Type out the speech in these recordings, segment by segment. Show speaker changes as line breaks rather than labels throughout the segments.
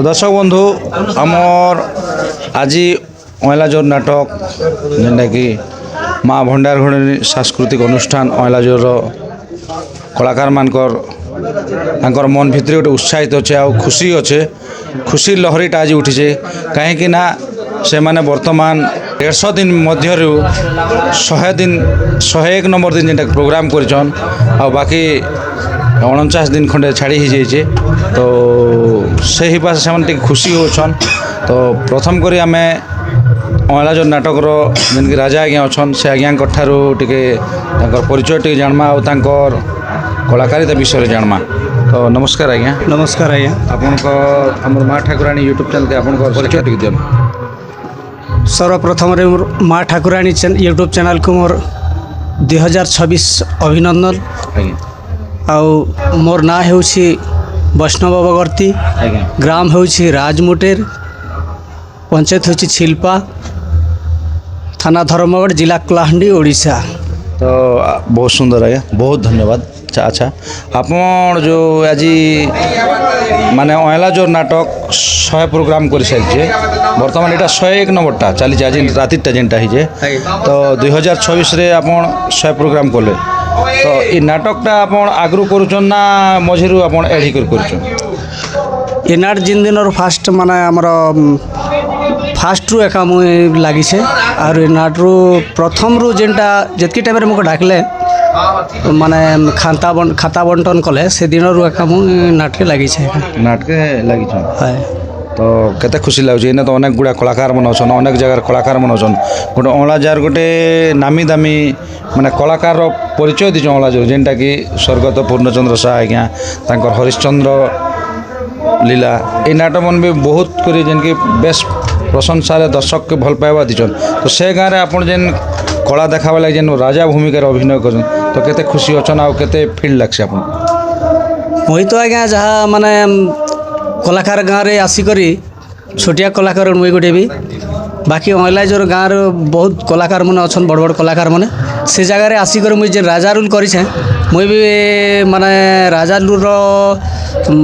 দর্শক বন্ধু আমার আজি অয়লাজোর নাটক যেটা কি মা ভণ্ডার ঘড়ি সাংস্কৃতিক অনুষ্ঠান অয়লাজোর কলাকার মানকর তাঁর মন ভিতরে গোটে উৎসাহিত অছে আর খুশি অছে খুশির লহরিটা আজ উঠিছে কাহিঁকি না সেমানে বর্তমান 150 দিন মধ্যরু 100 দিন 101 নম্বর দিন যেটা প্রোগ্রাম করেছন আর বাকি 49 দিন খন্ডে ছাড়ি হয়ে যাইছে তো সেই হিসাবে সে খুশি হচ্ছন তো প্রথম করে আমি অয়লাজোর নাটকর যেমনি রাজা আজ্ঞা অছন সে আজ্ঞাঠার টিকে তাঁর পরিচয় টিকে জাণমা আর তাঁর কলাকারিতা বিষয়ে জাণমা তো নমস্কার আজ্ঞা।
নমস্কার আজ্ঞা।
আপনার আমার মা ঠাকুরাণী यूट्यूब चैनल के আপনার পরিচয় টিকে দিন।
सर्वप्रथम मोर माँ ठाकुराणी यूट्यूब चैनल को मोर 2026 अभिनंदन। आउ मोर ना होउछि वैष्णव बगर्ती, ग्राम होउछि राजमुटेर, पंचायत होउछि छिल्पा, थाना धर्मगढ़, जिला कलाहांडी, ओडिशा।
तो बहुत सुंदर आज्ञा, बहुत धन्यवाद। अच्छा आपन जो आज माने अयलाजोर नाटक 100 प्रोग्राम कर सारी बर्तमान यहाँ 101 नंबरटा चली आज रातिटा जेनटा है तो 2026 रे आप 100 प्रोग्राम कले तो ये नाटकटा आप आगु करुचन ना मझिरु आप एढ़ी कर
ये नाट जिन दिन फास्ट माने आमर फास्ट रु एका मुई लगी से और ये नाट रु प्रथम रु जेनटा जितकी टाइम रे मुझे डाकले माने खाता बंटन कले से दिन रु एका मुई नाटके लगी से
नाटके लगी
है
तो केते खुशी लगुच एने तो अनेक गुड़ा कलाकार मन अछन अनेक जगह कलाकार मन अछन गोटे अयलाजार गोटे नामी दामी माने कलाकार परिचय दिछ अयलाजार जेनटा कि स्वर्गत पूर्णचंद्र साहा आज्ञा तांकर हरिश्चंद्र लीला ये नाटक मन भी बहुत करी जेन कि बेस प्रशंसा दर्शक के भल पाइबा दीचन तो से गाँव में आपन जेन कला देखावा लगे जेन राजा भूमिकार अभिनय कर तो केते खुशी अछन आ केते फील लागसे आपन
मुई तो आज्ञा जहाँ माने कलाकार गाँव में आसिकरी छोटिया कलाकार मुई गोटे भी बाकी अयलाजोर गाँव बहुत कलाकार मैंने अच्छा बड़ बड़ कलाकार मैंने से जगार आसिक मुझे जे राजा रूल करे मुई भी माने राजा रूल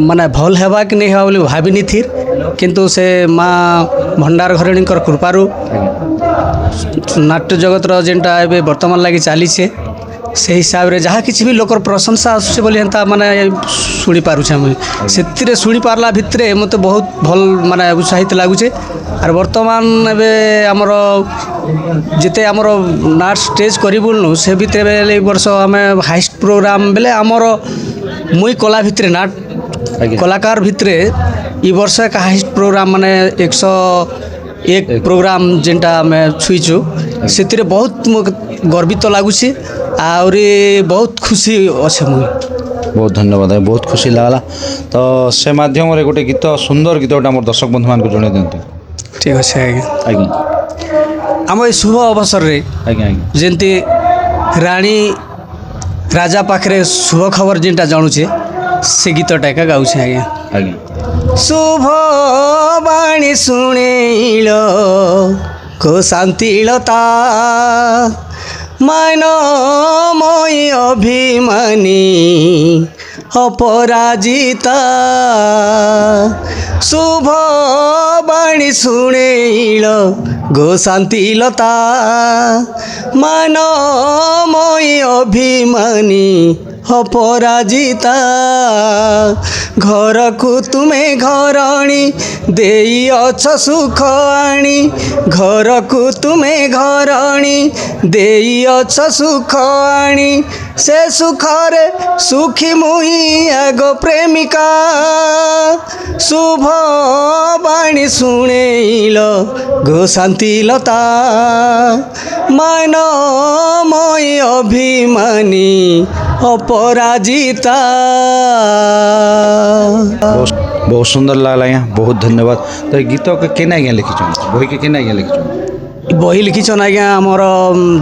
माने भल हेबा कि नहीं हेबा बोली भाविनी थी किंतु से माँ भंडार घरणी कृपारू नाट्य जगतर जेनटा ए बर्तमान लगी चली से हिसाब रे जहाँ किसी भी लोकर प्रशंसा आसुचे बोली हेन्ता माने शुणी पारुछे मुई से शुणी पारला भितरे मते बहुत भल माने उत्साहित लागुचे और बर्तमान एबे हमर जिते हमर नाट स्टेज करिबुलनु से भितरे बेले वर्ष हमें हाईएस्ट प्रोग्राम बेले हमर मुई कला भितरे नाट कलाकार भितरे ई वर्ष का हाईएस्ट प्रोग्राम माने 101 प्रोग्राम जेनटा हमें छुईचु से बहुत गर्वित लगुच और बहुत खुशी अच्छे मुझे
बहुत धन्यवाद है बहुत खुशी लगला तो से माध्यम रे गोटे गीत सुंदर गीतटा मोर दर्शक बंधु मान को जणे दियंतु।
ठीक अच्छे आज्ञा
आज्ञा
आम ये शुभ अवसर रे
आज्ञा
जमती रानी राजा पाखे शुभ खबर जेनटा जानुचे से गीतटा का गाऊे आज्ञा
आज्ञा
शुभ बाणी शुणेल को शांतिलता मानमयी अभिमानी अपराजिता शुभ बाणी शुणेल गो शांतिलता मानमयी अभिमानी अपराजिता घर को तुम्हें घरणी देई अछ सुख आनी घर को तुम्हें घरणी देई अछ सुख आनी से सुखरे सुखी मुई आगो प्रेमिका शुभ बाणी शुणेल गो शांतिलता मानमयी अभिमानी अपराजिता।
बहुत सुंदर लगला यहाँ बहुत धन्यवाद तो गीत के केना आज्ञा लिखिछन बही के केना आज्ञा लिखिछन
बही लिखिछन आज्ञा हमर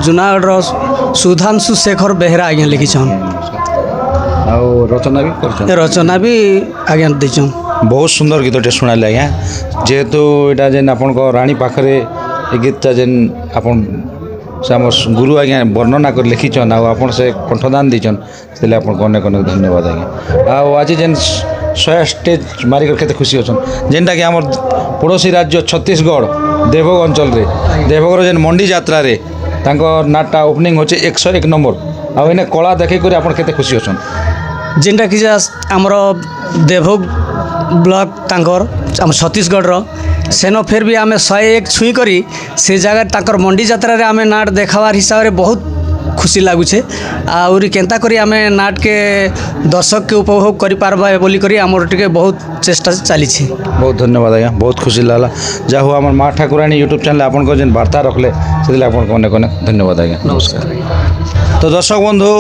जुनागढ़ सुधांशु शेखर बेहरा आज्ञा लिखिछन
आ रचना भी करछन
रचना भी आज्ञा दैछन
बहुत सुंदर गीतटे शुणाले आज्ञा जेहेतु यहाँ जेन आपण रानी पाखरे ए गीतटा जेन आपण से आम गुरु आज्ञा वर्णना कर लिखिछन आ से कंठदान दीचन से आपको अनेक अनेक धन्यवाद आज्ञा आज जेन शहे स्टेज मारिक केते खुशी अछन जेनटा कि हमर पड़ोसी राज्य छत्तीसगढ़ देवोग अंचल रे देवोगर जेन मंडी यात्रा रे तांको नाटटा ओपनिंग होचे 101 नंबर आ एने कला देखि कर आपण केते खुशी अछन
जेनटा कि आमर देवभोग ब्लॉक तांकर आम छत्तीसगढ़ सेनो फिर भी आम 101 छुई करी से जगह तांकर मंडी यात्रा रे आम नाट देखावार हिसाब रे बहुत खुशी लगुचे आउरी केंता करी आम नाट के दर्शक के उपभोग करि पारबा बोली करी आमर टिके बहुत चेष्टा चली
बहुत धन्यवाद आज्ञा बहुत खुशी लागला जा हो आम माँ ठाकुराणी यूट्यूब चैनल आपन जेन वार्ता रखले से आपन अनेक अनेक धन्यवाद आज्ञा नमस्कार तो दर्शक बंधु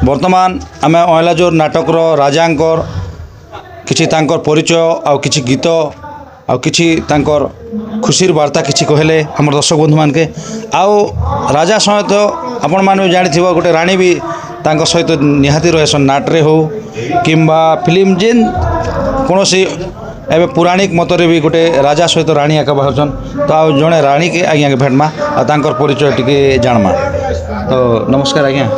बर्तमान आम अहलाजोर नाटकर राजांकर किछि तांकर परिचय आउ किछि गीत आउ किछि तांकर खुशीर वार्ता किछि कहले हमर दर्शक बंधु मान के आउ राजा सहित आपण माने जानिथिबो गोटे रानी भी तांक सहित निहाती रहसन नाटरे हो किंबा फिल्म जेन कोनोसी एबे पुराणिक मतरे भी गोटे राजा सहित रानी आका बाहरछन तो आउ जणे रानी के आज्ञा के भेटमा आ तांकर परिचय टिके जानमा तो नमस्कार आज्ञा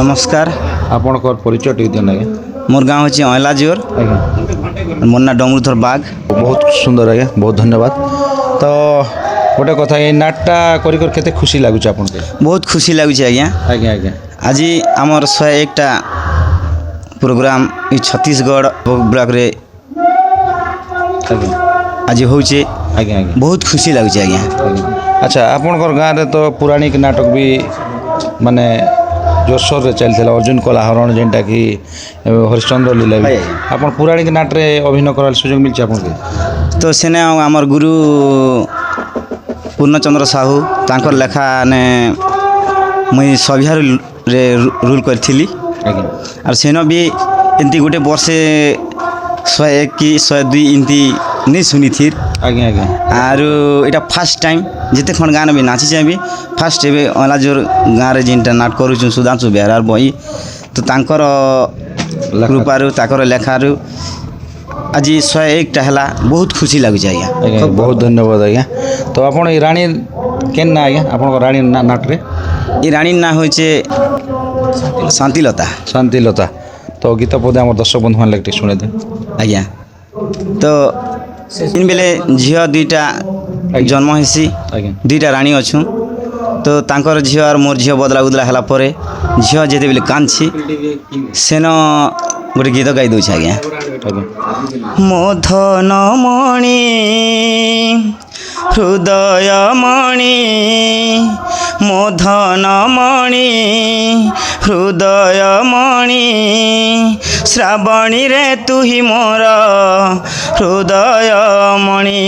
नमस्कार
आपणकर परिचय टिके दियन आज्ञा
मोर गाँव हूँ अहलाजोर
आज्ञा
मोर ना डमरूधर बाग
बहुत सुंदर आज्ञा बहुत धन्यवाद तो गोटे कथा ये नाटटा करी कर केते खुशी लागुछ आपन के
बहुत खुशी लगुच आज्ञा
आज्ञा आज्ञा
आज आमर 101टा प्रोग्राम ई छत्तीसगढ़ ब्लॉक रे
आज्ञा
आज होचे
आज्ञा आज्ञा
बहुत खुशी लगुच आज्ञा
अच्छा आपणकर गाँव रे तो पुराणिक नाटक भी माने जोरसोर रे चलथिला अर्जुन कलाहरण जेनटा कि हरिश्चंद्र लीला भी आपन पुराणिक नाट रे अभिनय कराल सुযোগ मिलछ आपन के
तो सेने आमर गुरु पूर्णचंद्र साहू तांकर लेखा ने मुई सभ्या रे रूल करथिली
आज्ञा
और सेनो भी एंती गोटे वर्षे 101 कि 102 एंती नहीं सुनी थी
आज्ञा आज्ञा
आरो एटा फर्स्ट टाइम जिते खंड गाना भी नाची भी फर्स्ट एबे अहलाजोर गाँव रे जिनटा नाट करूछु सुधांशु बेहरार बही तो तांकर कृपारु ताकर लेखारु आज 101टा हला बहुत खुशी लगुच आज्ञा
आज्ञा बहुत धन्यवाद आज्ञा तो आपन ई रानी केन ना आज्ञा आपन रानी नाट रे
ई रानी ना होइचे शांतिलता
शांतिलता तो गीत पदे हमर दर्शक बंधु मान लगटे सुने दे
आज्ञा तो इन बेले झियो दुईटा जन्म हेसी
आज्ञा
दुईटा रानी अच्छु तो तांकर झियो और मोर झियो बदला उदला हला परे झियो जेते बेले कांदछि सेनो गोटे गीत गाई दउछ आज्ञा
आज्ञा
मोधनमणि हृदयमणि मोधनमणि हृदयमणि श्रावणी रे तुही मोर हृदयमणि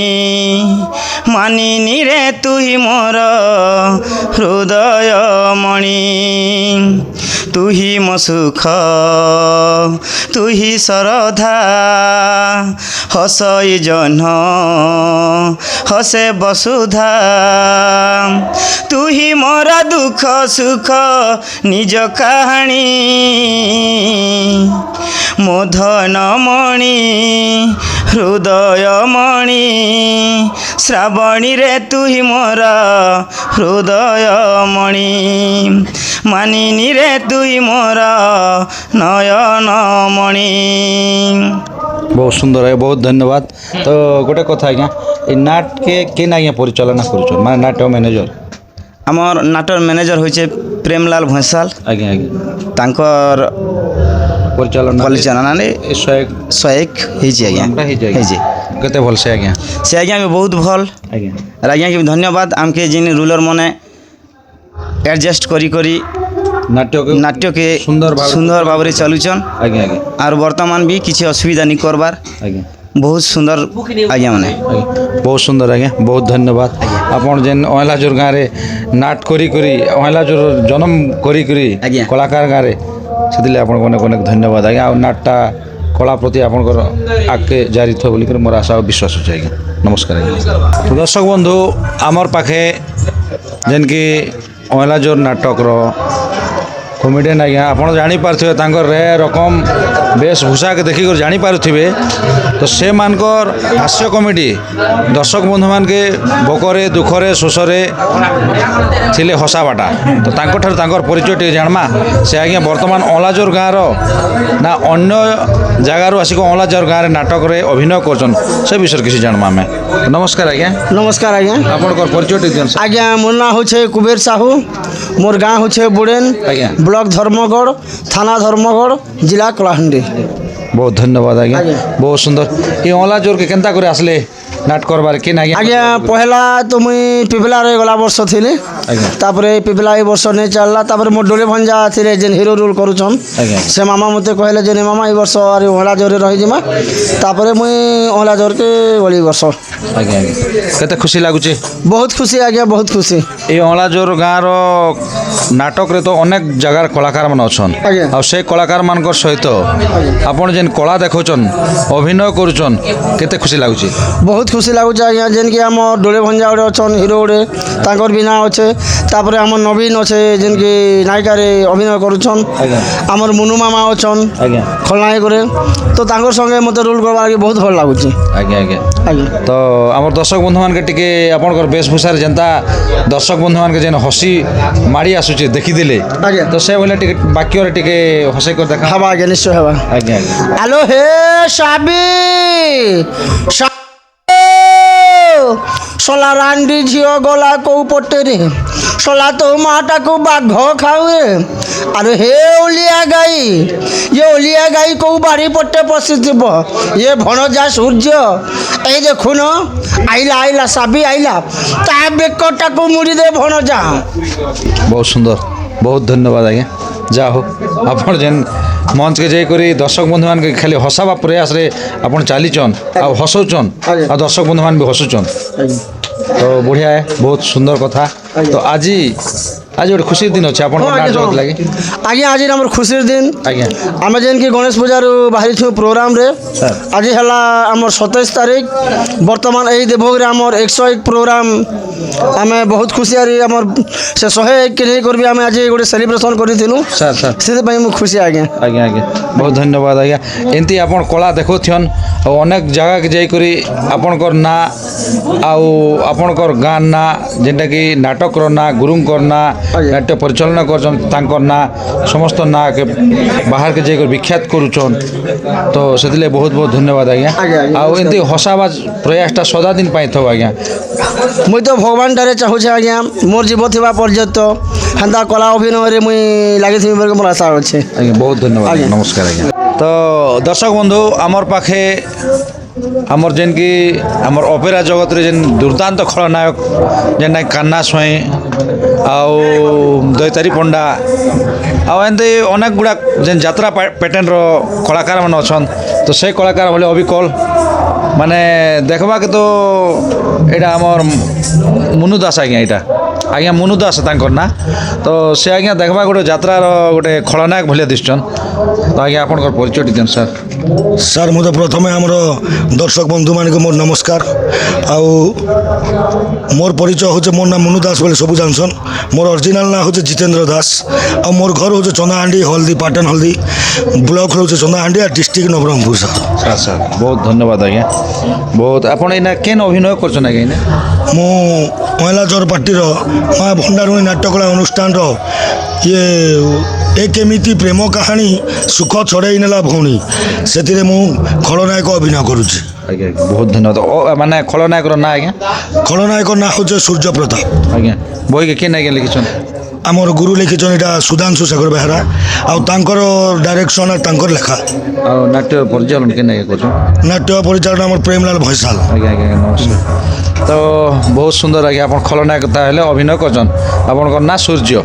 मानिनी रे तुही मोर हृदयमणि तुही मो सुख तुही सरधा हसई जह्न हसे वसुधा तुही मोरा दुख सुख निज कहानी मोधनमणि हृदयमणि श्रावणी रे तुही मोरा हृदयमणि मानिनी रे तुही मोरा नयनमणि।
बहुत सुंदर है बहुत धन्यवाद तो गोटे कथा आज्ञा ए नाट के ना आज्ञा परिचालना करूछ माने नाट्य मैनेजर
आमर नाटर मैनेजर होइछे प्रेमलाल भंसाल
आज्ञा आज्ञा
तांकर
परिचालना
ने 101 ହେଇଛି ଆଜ୍ଞା ହେଇଛି
केते भल से आज्ञा
से आज्ञा भी बहुत भल
आज्ञा
और आज्ञा के भी धन्यवाद आमके जिन रूलर मने एडजस्ट करी करी नाट्य के सुंदर भाव रे चलुचन
आज्ञा आज्ञा
और वर्तमान भी किसी असुविधा नहीं करबार
आज्ञा
बहुत सुंदर आज्ञा माने
बहुत सुंदर आज्ञा बहुत धन्यवाद आपन जेन अहलाजोर गाँव रे नाट करी करी अहलाजोर जन्म करी करी
आज्ञा।
कलाकार गाँव रे से आपन अनेक अनेक धन्यवाद आज्ञा और नाटटा कला प्रति आपनकर आगे जारी थो बोलिकर मोर आशा और विश्वास अच्छे आज्ञा नमस्कार आज्ञा तो दर्शक बंधु आमर पाखे जेन कि अहलाजोर नाटक କମେଡ଼ିଆନ୍ ଆଜ୍ଞା ଆପଣ ଜାଣିପାରୁଥିବେ ତାଙ୍କର ରେ ରକମ ବେଶଭୂଷାକେ ଦେଖିକରି ଜାଣିପାରୁଥିବେ ତ ସେମାନଙ୍କର ହାସ୍ୟ କମେଡ଼ି ଦର୍ଶକ ବନ୍ଧୁମାନକେ ଭୋକରେ ଦୁଃଖରେ ଶୋଷରେ ଥିଲେ ହସାବାଟା ତ ତାଙ୍କଠାରୁ ତାଙ୍କର ପରିଚୟ ଟିକେ ଜାଣମା ସେ ଆଜ୍ଞା ବର୍ତ୍ତମାନ ଅଁଳାଜୋର ଗାଁର ନା ଅନ୍ୟ ଜାଗାରୁ ଆସିକି ଅଁଳାଜୋର ଗାଁରେ ନାଟକରେ ଅଭିନୟ କରୁଛନ୍ ସେ ବିଷୟରେ କିଛି ଜାଣମା ଆମେ ନମସ୍କାର ଆଜ୍ଞା
नमस्कार आज्ञा
ଆପଣଙ୍କର ପରିଚୟ ଟିକେ ଦିଅନ୍ତୁ ସାର୍।
आज्ञा मोर ना होछे कुबेर साहू मोर गाँ होछे बुड़ेन
आज्ञा।
ब्लॉक धर्मगढ़ थाना धर्मगढ़ जिला कलाहांडी
ବହୁତ ଧନ୍ୟବାଦ ଆଜ୍ଞା
ଆଜ୍ଞା।
ବହୁତ ସୁନ୍ଦର ଏ ଅଁଳାଜୋରକେ କେନ୍ତା କରି ଆସିଲେ ନାଟ କରବାରେ କିନ୍ ଆଜ୍ଞା
आज्ञा पहला तो मुई पिपला रे गला वर्ष थिले
आज्ञा।
तापरे पिपला ए वर्ष नहीं चलला तापरे मोर डोले भंजा थिले जेन हीरो रोल करूछन
आज्ञा।
से मामा मते कहले जे मामा ए वर्ष अरे ओला जोरे रही जिमा तापरे मुई ओला जोर के ओली वर्ष
ଆଜ୍ଞା ଆଜ୍ଞା କେତେ ଖୁସି ଲାଗୁଛି
बहुत खुशी आज्ञा बहुत खुशी
এই ଅଁଳାଜୋର ଗାଁର ନାଟକରେ ତ ଅନେକ ଜାଗାର କଳାକାରମାନେ ଅଛନ୍
ଆଜ୍ଞା।
ଆଉ ସେ କଳାକାରମାନଙ୍କର ସହିତ ଆପଣ ଯେନ୍ କଳା ଦେଖାଉଛନ୍ ଅଭିନୟ କରୁଛନ୍ କେତେ ଖୁସି ଲାଗୁଛି
बहुत खुशी लगुच आज्ञा जेन कि आम डोले भंजा गोटे अच्छन हिरो गोटे तांकर बिना अच्छे तापर आम नवीन अच्छे जेन कि नायिका रे अभिनय करुछन
आज्ञा।
आमर मुनु मामा अच्छन
ଆଜ୍ଞା
खलनायक रे तो तांकर संगे मते रोल करबा लागि बहुत भल लागुची
ଆଜ୍ଞା ଆଜ୍ଞା
आज्ञा
ତ ଆମର ଦର୍ଶକ ବନ୍ଧୁମାନକେ ଟିକେ ଆପଣଙ୍କର ବେଶଭୂଷାରେ ଯେନ୍ତା ଦର୍ଶକ ବନ୍ଧୁମାନକେ ଯେନ୍ ହସି ମାଡ଼ି ଆସୁଛି ଦେଖିଦେଲେ
ଆଜ୍ଞା।
ତ ସେ ଭଳିଆ ଟିକେ ବାକ୍ୟରେ ଟିକେ ହସେଇ କରି ଦେଖା
हवा आज्ञा निश्चय हवा
ଆଜ୍ଞା ଆଜ୍ଞା
हेलो हे साबी सोला रांडी झियो गला को पटे रे सोला तो माटा को बाघ खावे अरे हे ओलिया गाई ये ओलिया गाई को बाड़ी पट्टे पशिब ये भणजा सूर्य ए देखुन आइला आइला साबी आइला ता बेकटा को मुड़ी दे भणजा
ବହୁତ ସୁନ୍ଦର ବହୁତ ଧନ୍ୟବାଦ ଆଜ୍ଞା ଯାହା ହଉ ଆପଣ ଯେନ୍ ମଞ୍ଚକେ ଯାଇକରି ଦର୍ଶକ ବନ୍ଧୁମାନଙ୍କୁ ଖାଲି ହସାବା ପ୍ରୟାସରେ ଆପଣ ଚାଲିଛନ୍ ଆଉ ହସଉଛନ୍ ଆଉ ଦର୍ଶକ ବନ୍ଧୁମାନେ ବି ହସୁଛନ୍ ତ ବଢ଼ିଆ ବହୁତ ସୁନ୍ଦର କଥା ତ ଆଜି ଗୋଟେ ଖୁସିର ଦିନ ଅଛି ଆପଣଙ୍କ ନାଟ ଜଗତ ଲାଗି
आज्ञा आज आम खुशी दिन
ଆଜ୍ଞା
आम जेन कि गणेश पूजार बाहरी थी प्रोग्राम रे
सर।
आज है आम 27 तारीख बर्तमान यही देवभोग आम 101 प्रोग्राम आम बहुत खुशी आम से 101 के नहीं कर आम आज गोटे सेलिब्रेशन करूँ
ସାର୍ ସାର୍
से खुशी आज्ञा
ଆଜ୍ଞା ଆଜ୍ଞା ବହୁତ ଧନ୍ୟବାଦ ଆଜ୍ଞା ଏମିତି ଆପଣ କଳା ଦେଖାଉଥିଅନ୍ ଆଉ ଅନେକ ଜାଗାକେ ଯାଇକରି ଆପଣଙ୍କର ନାଁ ଆଉ ଆପଣଙ୍କର ଗାଁ ନାଁ ଯେନ୍ଟାକି ନାଟକର ନାଁ ଗୁରୁଙ୍କର ନାଁ
ଆଜ୍ଞା।
ନାଟ୍ୟ ପରିଚାଳନା କରୁଛନ୍ ତାଙ୍କର ନାଁ ସମସ୍ତ ନାଁକେ ବାହାରକେ ଯାଇକରି ବିଖ୍ୟାତ କରୁଛନ୍ ତ ସେଥିଲାଗି ବହୁତ ବହୁତ ଧନ୍ୟବାଦ ଆଜ୍ଞା
ଆଜ୍ଞା, ଆଜ୍ଞା,
ଆଉ ଏମିତି ହସାବା ପ୍ରୟାସଟା ସଦାଦିନ ପାଇଁ ଥାଉ ଆଜ୍ଞା
मुई तो भगवान ठारे चाहूँ आज्ञा मोर जीव थी पर्यंत हेन्ता कला अभिनय मुई लगी मोर आशा अच्छे
ଆଜ୍ଞା ବହୁତ ଧନ୍ୟବାଦ
ଆଜ୍ଞା।
ନମସ୍କାର ଆଜ୍ଞା ତ ଦର୍ଶକ ବନ୍ଧୁ ଆମର ପାଖେ ଆମର ଯେନ୍କି ଆମର ଅପେରା ଜଗତରେ ଯେନ୍ ଦୁର୍ଦାନ୍ତ ଖଳନାୟକ ଯେନ୍ଟାକି କାହ୍ନା ସ୍ୱାଇଁ ଆଉ ଦୈତାରୀ ପଣ୍ଡା ଆଉ ଏମିତି ଅନେକ ଗୁଡ଼ା ଯେନ୍ ଯାତ୍ରା ପ୍ୟାଟର୍ନର କଳାକାରମାନେ ଅଛନ୍ ତ ସେ କଳାକାର ଭଳି ଅବିକଳ ମାନେ ଦେଖବାକେ ତ ଏଇଟା ଆମର ମୁନୁ ଦାସ ଆଜ୍ଞା ଏଇଟା ଆଜ୍ଞା ମୁନୁ ଦାସ ତାଙ୍କର ନା ତ ସେ ଆଜ୍ଞା ଦେଖବା ଗୋଟେ ଯାତ୍ରାର ଗୋଟେ ଖଳନାୟକ ଭଳିଆ ଦିଶୁଛନ୍ ତ ଆଜ୍ଞା ଆପଣଙ୍କର ପରିଚୟ ଟିକେ ଦିଅନ୍ତୁ ସାର୍
ସାର୍ ମୁଁ ତ ପ୍ରଥମେ ଆମର ଦର୍ଶକ ବନ୍ଧୁମାନଙ୍କୁ ମୋର ନମସ୍କାର ଆଉ ମୋର ପରିଚୟ ହେଉଛି ମୋର ନାଁ ମୁନୁ ଦାସ ବୋଲି ସବୁ ଜାଣିଛନ୍ ମୋର ଅରିଜିନାଲ ନାଁ ହେଉଛି ଜିତେନ୍ଦ୍ର ଦାସ ଆଉ ମୋର ଘର ହେଉଛି ଚନ୍ଦାହାଣ୍ଡି ହଳଦୀ ପାଟନ ହଳଦୀ ବ୍ଲକ ହେଉଛି ଚନ୍ଦାହାଣ୍ଡି ଆଉ district Nabarangpur sir
sir sir ବହୁତ ଧନ୍ୟବାଦ ଆଜ୍ଞା ବହୁତ ଆପଣ ଏଇନା କେନ୍ ଅଭିନୟ କରୁଛନ୍ ଆଜ୍ଞା ଏଇନା
ମୁଁ ଅଁଳାଜୋର ପାର୍ଟିର ମା ଭଣ୍ଡାରୁଣୀ ନାଟ୍ୟକଳା ଅନୁଷ୍ଠାନର ଇଏ ଏ କେମିତି ପ୍ରେମ କାହାଣୀ ସୁଖ ଛଡ଼େଇ ନେଲା ଭଉଣୀ ସେଥିରେ ମୁଁ ଖଳନାୟକ ଅଭିନୟ କରୁଛି
ଆଜ୍ଞା ଆଜ୍ଞା ବହୁତ ଧନ୍ୟବାଦ ମାନେ ଖଳନାୟକର ନାଁ ଆଜ୍ଞା
ଖଳନାୟକ ନାଁ ହେଉଛି ସୂର୍ଯ୍ୟ ପ୍ରତାପ
ଆଜ୍ଞା ବହିକେ କେନ୍ ଆଜ୍ଞା ଲେଖିଛନ୍
ଆମର ଗୁରୁ ଲେଖିଛନ୍ତି ଏଇଟା ସୁଧାଂଶୁ ଶେଖର ବେହେରା ଆଉ ତାଙ୍କର ଡାଇରେକ୍ସନ୍ ତାଙ୍କର ଲେଖା
ଆଉ ନାଟ୍ୟ ପରିଚାଳନା କେନ୍ ଆଜ୍ଞା କରୁଛନ୍
ନାଟ୍ୟ ପରିଚାଳନା ଆମର ପ୍ରେମଲାଲ ଭୈସାଲ
ଆଜ୍ଞା ଆଜ୍ଞା ନମସ୍କାର ତ ବହୁତ ସୁନ୍ଦର ଆଜ୍ଞା ଆପଣ ଖଳନାୟକ ତାହେଲେ ଅଭିନୟ କରୁଛନ୍ ଆପଣଙ୍କର ନାଁ ସୂର୍ଯ୍ୟ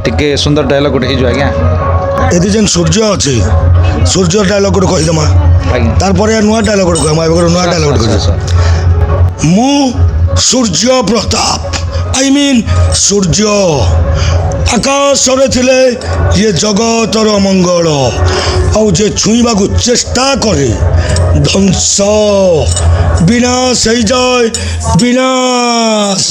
ଟିକେ ସୁନ୍ଦର ଡାଇଲଗ୍ ଗୋଟେ ହେଇଯିବ ଆଜ୍ଞା
ଏଠି ଯେନ୍ ସୂର୍ଯ୍ୟ ଅଛି ସୂର୍ଯ୍ୟ ଡାଇଲଗ୍ ଗୋଟେ କହିଦେମା
ଆଜ୍ଞା
ତାରପରେ ନୂଆ ଡାଇଲଗ୍ ଗୋଟେ କହିମା ଏବେ ଗୋଟେ ନୂଆ ଡାଇଲଗ୍ ଗୋଟେ କହିଦେମା ମୁଁ ସୂର୍ଯ୍ୟ ପ୍ରତାପ ଆଇ ମିନ୍ ସୂର୍ଯ୍ୟ ଆକାଶରେ ଥିଲେ ଇଏ ଜଗତର ମଙ୍ଗଳ ଆଉ ଯେ ଛୁଇଁବାକୁ ଚେଷ୍ଟା କରେ ଧ୍ୱଂସ ବିନାଶ ହେଇଯାଏ ବିନାଶ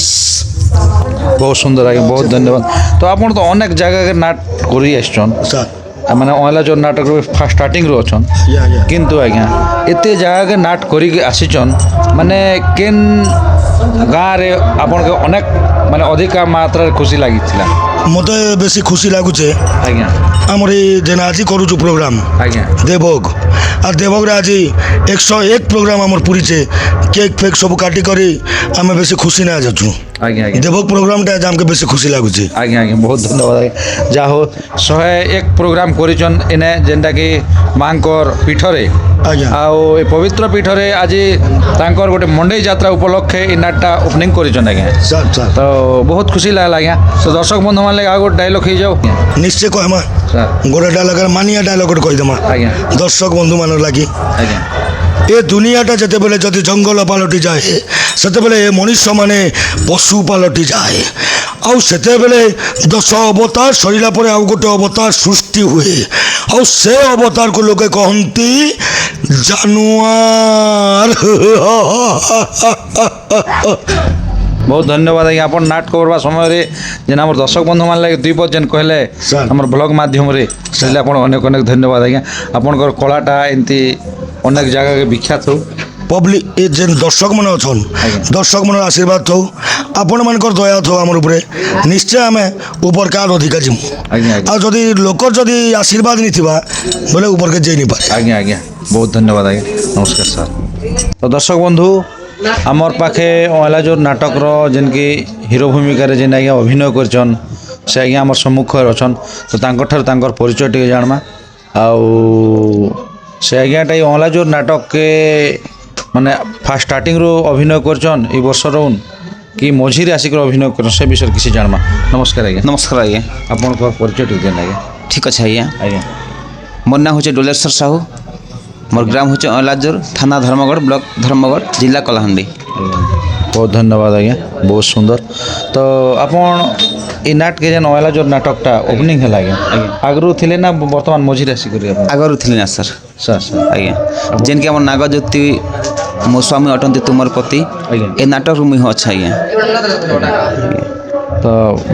ବହୁତ ସୁନ୍ଦର ଆଜ୍ଞା, ବହୁତ ଧନ୍ୟବାଦ। ତ ଆପଣ ତ ଅନେକ ଜାଗାରେ ନାଟ କରି ଆସିଛନ୍,
ସାର୍
ମାନେ ଅଁଲା ଯୋଉ ନାଟକରୁ ଫାର୍ଷ୍ଟ ଷ୍ଟାର୍ଟିଂରୁ ଅଛନ୍, କିନ୍ତୁ ଆଜ୍ଞା ଏତେ ଜାଗାକେ ନାଟ କରିକି ଆସିଛନ୍, ମାନେ କେନ୍ ଗାଁରେ ଆପଣଙ୍କୁ ଅନେକ ମାନେ ଅଧିକା ମାତ୍ରାରେ ଖୁସି ଲାଗିଥିଲା?
ମୋତେ ବେଶୀ ଖୁସି ଲାଗୁଛେ
ଆଜ୍ଞା
ଆମର ଏଇ ଯେନ୍ ଆଜି କରୁଛୁ ପ୍ରୋଗ୍ରାମ
ଆଜ୍ଞା
ଦେବଭୋଗ, আর দেবগরে আজি 101 প্রোগ্রাম আমার পুরিছে, কেক ফেক সব কাটি করে আমি বেশি খুশি না যাচ্ছু।
ଆଜ୍ଞା ଆଜ୍ଞା
দেবক প্রোগ্রামটা আজ আমাকে বেশি খুশি লাগুছে।
ଆଜ୍ଞା ଆଜ୍ଞା ବହୁତ ଧନ୍ୟବାଦ ଆଜ୍ଞା। ଯାହା ହଉ 101 ପ୍ରୋଗ୍ରାମ କରିଛନ୍ ଏନେ ଯେନ୍ଟାକି ମାଙ୍କର ପୀଠରେ,
ଆଜ୍ଞା
ଆଉ ଏ ପବିତ୍ର ପୀଠରେ ଆଜି ତାଙ୍କର ଗୋଟେ ମଣ୍ଡେଇ ଯାତ୍ରା ଉପଲକ୍ଷେ ଏ ନାଟଟା ଓପନିଂ କରିଛନ୍ ଆଜ୍ଞା।
ସାର୍ ସାର୍
ତ ବହୁତ ଖୁସି ଲାଗିଲା ଆଜ୍ଞା। ତ ଦର୍ଶକ ବନ୍ଧୁମାନେ ଲାଗି ଆଉ ଗୋଟେ ଡାଇଲଗ ହେଇଯାଉ
নিশ্চয় কহমা
ସାର୍।
গোটে ডায়লগ মানিয়া ডায়লগ গোটে কইদেমা
ଆଜ୍ଞା
দর্শক বন্ধু মান লাগি।
ଆଜ୍ଞା
এ দুনিয়াটা যেতেবেলে যদি জঙ্গল পালটি যায় সেতেবেলে এ মনুষ্য মানে পশু পালটি যায়। ଆଉ ସେତେବେଳେ 10 ଅବତାର ସରିଲା ପରେ ଆଉ ଗୋଟେ ଅବତାର ସୃଷ୍ଟି ହୁଏ, ଆଉ ସେ ଅବତାରକୁ ଲୋକେ କହନ୍ତି ଜାନୁଆର।
ବହୁତ ଧନ୍ୟବାଦ ଆଜ୍ଞା। ଆପଣ ନାଟ କରବା ସମୟରେ ଯେନ୍ ଆମର ଦର୍ଶକ ବନ୍ଧୁମାନେ ଲାଗି 2 ପଦ ଯେନ୍ କହିଲେ
ସାର୍।
ଆମର ବ୍ଲଗ ମାଧ୍ୟମରେ, ସେଲେ ଆପଣ ଅନେକ ଅନେକ ଧନ୍ୟବାଦ ଆଜ୍ଞା। ଆପଣଙ୍କର କଳାଟା ଏମିତି ଅନେକ ଜାଗାରେ ବିଖ୍ୟାତ ହଉ।
ପବ୍ଲିକ ଏ ଯେନ୍ ଦର୍ଶକ ମାନେ ଅଛନ୍,
ଆଜ୍ଞା।
ଦର୍ଶକ ମାନର ଆଶୀର୍ବାଦ ଥଉ, ଆପଣମାନଙ୍କର ଦୟା ଥଉ ଆମର ଉପରେ, ନିଶ୍ଚୟ ଆମେ ଉପରକାର୍ ଅଧିକା ଯିମୁ।
ଆଜ୍ଞା ଆଜ୍ଞା
ଆଉ ଯଦି ଲୋକର ଯଦି ଆଶୀର୍ବାଦ ନେଇଥିବା ବୋଲେ ଉପରକେ ଯାଇ ନିପାରେ।
ଆଜ୍ଞା ଆଜ୍ଞା ବହୁତ ଧନ୍ୟବାଦ ଆଜ୍ଞା। ନମସ୍କାର ସାର୍। ତ ଦର୍ଶକ ବନ୍ଧୁ ଆମର୍ ପାଖେ ଅଁଲା ଯୋଉ ନାଟକର ଯେନ୍କି ହିରୋ ଭୂମିକାରେ ଯେନ୍ ଆଜ୍ଞା ଅଭିନୟ କରିଛନ୍, ସେ ଆଜ୍ଞା ଆମର ସମ୍ମୁଖରେ ଅଛନ୍। ତ ତାଙ୍କଠାରୁ ତାଙ୍କର ପରିଚୟ ଟିକେ ଜାଣମା। ଆଉ ସେ ଆଜ୍ଞାଟା ଏଇ ଅଁଲା ଯୋଉ ନାଟକକେ ମାନେ ଫାର୍ଷ୍ଟ ଷ୍ଟାର୍ଟିଂରୁ ଅଭିନୟ କରିଛନ୍ ଏଇ ବର୍ଷର କି ମଝିରେ ଆସିକରି ଅଭିନୟ କରିଛନ୍, ସେ ବିଷୟରେ କିଛି ଜାଣମା। ନମସ୍କାର ଆଜ୍ଞା।
ନମସ୍କାର ଆଜ୍ଞା।
ଆପଣଙ୍କର ପରିଚୟ ଟିକେ ଦେନ୍ ଆଜ୍ଞା।
ଠିକ୍ ଅଛି ଆଜ୍ଞା।
ଆଜ୍ଞା
ମୋର ନାଁ ହେଉଛି ଡୋଲେଶ୍ୱର ସାହୁ, ମୋର ଗ୍ରାମ ହେଉଛି ଅଁଲାଜୋର, ଥାନା ଧର୍ମଗଡ଼, ବ୍ଲକ ଧର୍ମଗଡ଼, ଜିଲ୍ଲା କଳାହାଣ୍ଡି।
ବହୁତ ଧନ୍ୟବାଦ ଆଜ୍ଞା, ବହୁତ ସୁନ୍ଦର। ତ ଆପଣ এই নাটকে যেন অয়লা জোর নাটকটা ওপেনিং হল আজ্ঞা আগ্রহ লে না বর্তমান মঝিরে আসিকি
ଆଗରୁ ଥିଲି ନା ସାର୍।
ସାର୍ ସାର୍
ଆଜ୍ଞା ଯେନ୍କି ଆମର ନାଗଜ୍ୟୋତି ମୋ ସ୍ୱାମୀ ଅଟନ୍ତି ତୁମର ପତି,
ଆଜ୍ଞା
ଏ ନାଟକରୁ ମୁଇଁ ଅଛି ଆଜ୍ଞା।
ତ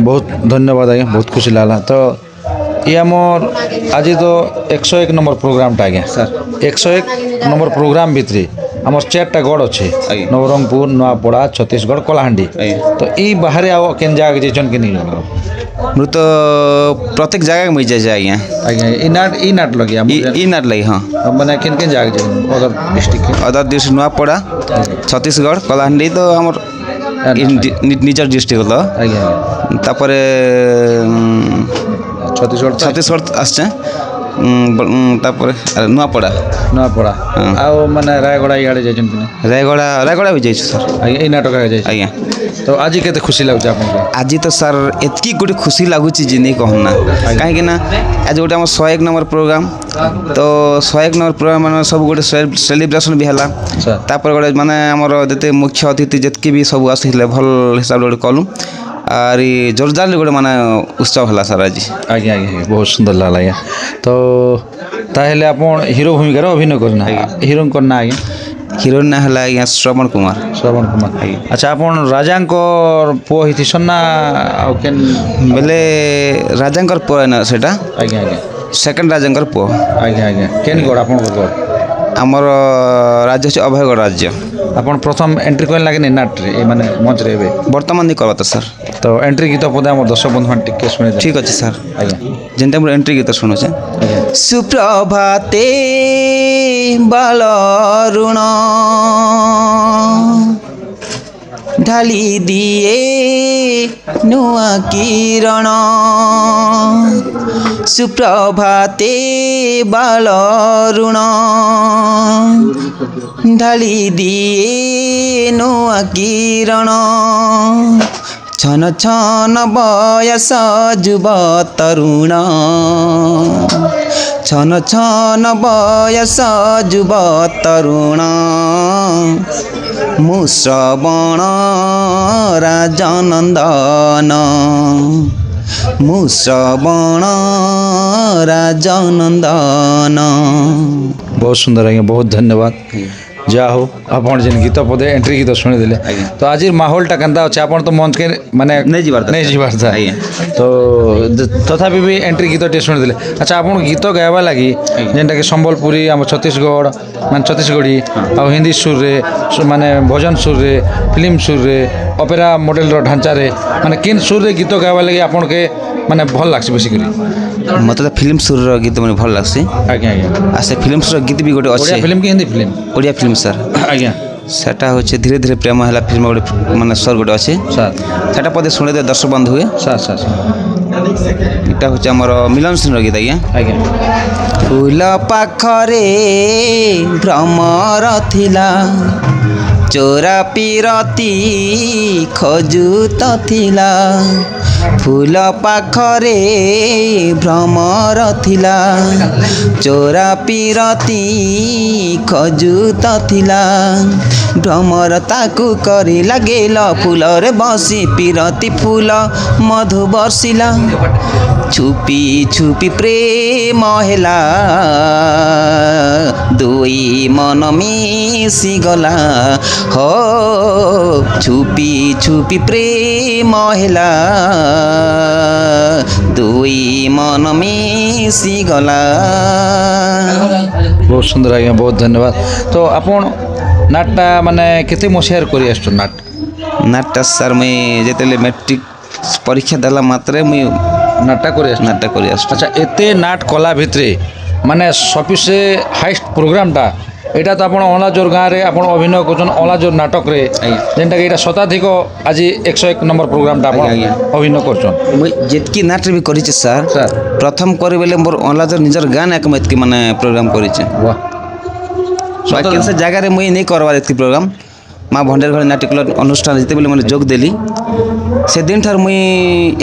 ବହୁତ ଧନ୍ୟବାଦ ଆଜ୍ଞା, ବହୁତ ଖୁସି লাগলা। ତ ये आमर आज तो 101 नंबर प्रोग्राम टा आज्ञा
सर
101 नंबर प्रोग्राम भितरे आमर 4टा गढ़ अच्छे,
आज्ञा
नवरंगपुर, नुआपड़ा, छत्तीसगढ़, कलाहांडी।
आज्ञा
तो ये बाहर आओ केन जाग जेचन के नहीं
मृत प्रत्येक जगह मिल जाए आज्ञा।
आज्ञा ई नाट लगी
ई नाट लगी हाँ
मैंने केन केन जाग जे other district
other district Nuapada, Chhattisgarh, Kalahandi तो आमर निजर डिस्ट्रिक्ट तो
आज्ञा
तापरे छत्तीसगढ़ आसचे तापरे नुआपड़ा
नुआपड़ा आओ माने रायगड़ा इआड़े जेचन कि
रायगड़ा भी जाइछु सर।
आज्ञा ई नाटक आगे जाइछु
आज्ञा
तो आज केते खुशी लागुछ आपनको?
आज तो सर एतकी गोटे खुशी लगुच जी नहीं कहना कहीं ना आज गोटे आम 101 नंबर प्रोग्राम तो 101 नंबर प्रोग्राम मान सब गोटे सेलिब्रेशन भी है तापर गोटे माने आमर जिते मुख्य अतिथि जितकी भी सब आसते भल हिसाब से कलु और जोरदार गोटे माने उत्सव है सर आज।
आज्ञा आज्ञा बहुत सुंदर लागला आज्ञा। तो ताहेले आपण हीरो भूमिकार अभिनय करना हीरो करना आज्ञा
हिरो ना है आज्ञा श्रवण कुमार।
श्रवण कुमार अच्छा आपण राजांकर पुओ हिथिसन ना आउ केन
बेले राजांकर पुओ है ना सेटा
आज्ञा आज्ञा
सेकंड राजांकर पुओ
आज्ञा आज्ञा केन गड आपण गड
आमर राज्य से अभयगढ़ राज्य
आपण प्रथम एंट्री कोन लागे नाट रे माने मंच रे बे
वर्तमान नहीं करबा सर
तो एंट्री गीत पदे हमर दर्शक बंधु मान टिके सुने
ठीक अछि सर
आज्ञा
जेंटा हमर एंट्री गीत सुनो छे सुप्रभाते बालरुण ढाली दिए नुआ किरण सुप्रभाते बालरुण ढाली दिए नुआ किरण छन छन बयस जुब तरुण छन छन बयस जुब तरुण मु श्रवण राजनंदन मु श्रवण राजनंदन।
बहुत सुंदर आज्ञा बहुत धन्यवाद। যা হো আপন যেন গীত পদে এন্ট্রি গীত শুনিদেলে তো আজির মাহোলটা কেনতা আছে আপন তো মঞ্চ কে মানে
নেই ଯିବାର ତା।
নেই ଯିବାର ଥା
ଆଜ୍ଞା।
তো তথাপি বি এন্ট্রি গীত টিকে শুনিদেলে আচ্ছা আপন গীত গাইবা লাগি যেটা কি সম্বলপুরি ଆମ ছত্তিশগড় মানে ছত্তিশগড়ি ଆଉ ହିନ୍ଦୀ ସୁରରେ ମାନେ ଭଜନ ସୁରରେ ଫିଲ୍ମ ସୁରରେ ଅପେରା ମଡେଲର ଢାଞ୍ଚାରେ ମାନେ କେନ୍ ସୁରରେ ଗୀତ ଗାଇବା ଲାଗି ଆପଣକେ ମାନେ ଭଲ ଲାଗ୍ସି ବେଶୀ କରି
ମୋତେ ତ ଫିଲ୍ମ ସୁରର ଗୀତ ମାନେ ଭଲ ଲାଗ୍ସି
ଆଜ୍ଞା ଆଜ୍ଞା
ଆଉ ସେ ଫିଲ୍ମ ସୁରର ଗୀତ ବି ଗୋଟେ
ଓଡ଼ିଆ
ଅଛି
ଫିଲ୍ମ କି Hindi film
Odia film sir
ଆଜ୍ଞା
ସେଟା ହେଉଛି ଧୀରେ ଧୀରେ ପ୍ରେମ ହେଲା ଫିଲ୍ମ ଗୋଟେ ମାନେ ସ୍ୱର ଗୋଟେ ଅଛି
ସାର୍
ସେଟା ପଦେ ଶୁଣିଦେ ଦର୍ଶକ ବନ୍ଧୁ ହୁଏ
ସାର୍ ସାର୍ ସାର୍
ଏଇଟା ହେଉଛି ଆମର ମିଲନ ସିଂର ଗୀତ ଆଜ୍ଞା
ଆଜ୍ଞା
ଫୁଲ ପାଖରେ ଭ୍ରମର ଥିଲା ଚୋରା ପିରତି ଖୋଜୁତ ଥିଲା ଫୁଲ ପାଖରେ ଭ୍ରମର ଥିଲା ଚୋରା ପିରତି ଖୋଜୁତ ଥିଲା ଭ୍ରମର ତାକୁ କରି ଲାଗିଲ ଫୁଲରେ ବସି ପିରତି ଫୁଲ ମଧୁ ବର୍ଷିଲା ଛୁପି ଛୁପି ପ୍ରେମ ହେଲା ଦୁଇ ମନ ମିଶିଗଲା ହୋ ଛୁପି ଛୁପି ପ୍ରେମ ହେଲା ଦୁଇ ମନ ମିଶିଗଲା
ବହୁତ ସୁନ୍ଦର ଆଜ୍ଞା ବହୁତ ଧନ୍ୟବାଦ ତ ଆପଣ ନାଟଟା ମାନେ କେତେ ମସିହାରେ କରି ଆସୁଛ ନାଟ
ନାଟଟା ସାର୍ ମୁଇଁ ଯେତେବେଳେ ମେଟ୍ରିକ୍ ପରୀକ୍ଷା ଦେଲା ମାତ୍ରେ ମୁଇଁ
ନାଟଟା କରି ଆସୁଛ
ନାଟଟା କରି ଆସୁଛି
আচ্ছা এতে নাট কলা ভিতরে মানে সবচেয়ে হাইস্ট প্রোগ্রামটা এটা তো আপনার অলাজোর গাঁরে আপনার অভিনয় করছেন অলাজোর নাটকরে
আজ্ঞা।
যেটাকি এটা শতাধিক আজি 101 নম্বর প্রোগ্রামটা আপনার
আজ্ঞা, আজ্ঞা।
অভিনয় করছেন
ମୁଇଁ ଯେତ୍କି ନାଟରେ ବି କରିଛେ ସାର୍
ସାର୍।
ପ୍ରଥମ କରି ବେଲେ ମୋର ଅନଲାଜର ନିଜର ଗାଁ ଏକ ମୁଁ ଏତ୍କି ମାନେ ପ୍ରୋଗ୍ରାମ କରିଛେ
বাহ
ବାକି ସେ ଜାଗାରେ ମୁଇଁ ନେଇ କରବାର ଏତ୍କି ପ୍ରୋଗ୍ରାମ ମା ଭଣ୍ଡାର ଘରେ ନାଟ୍ୟକଲା ଅନୁଷ୍ଠାନ ଯେତେବେଳେ ମାନେ ଯୋଗ ଦେଲି ସେ ଦିନଠାରୁ ମୁଇଁ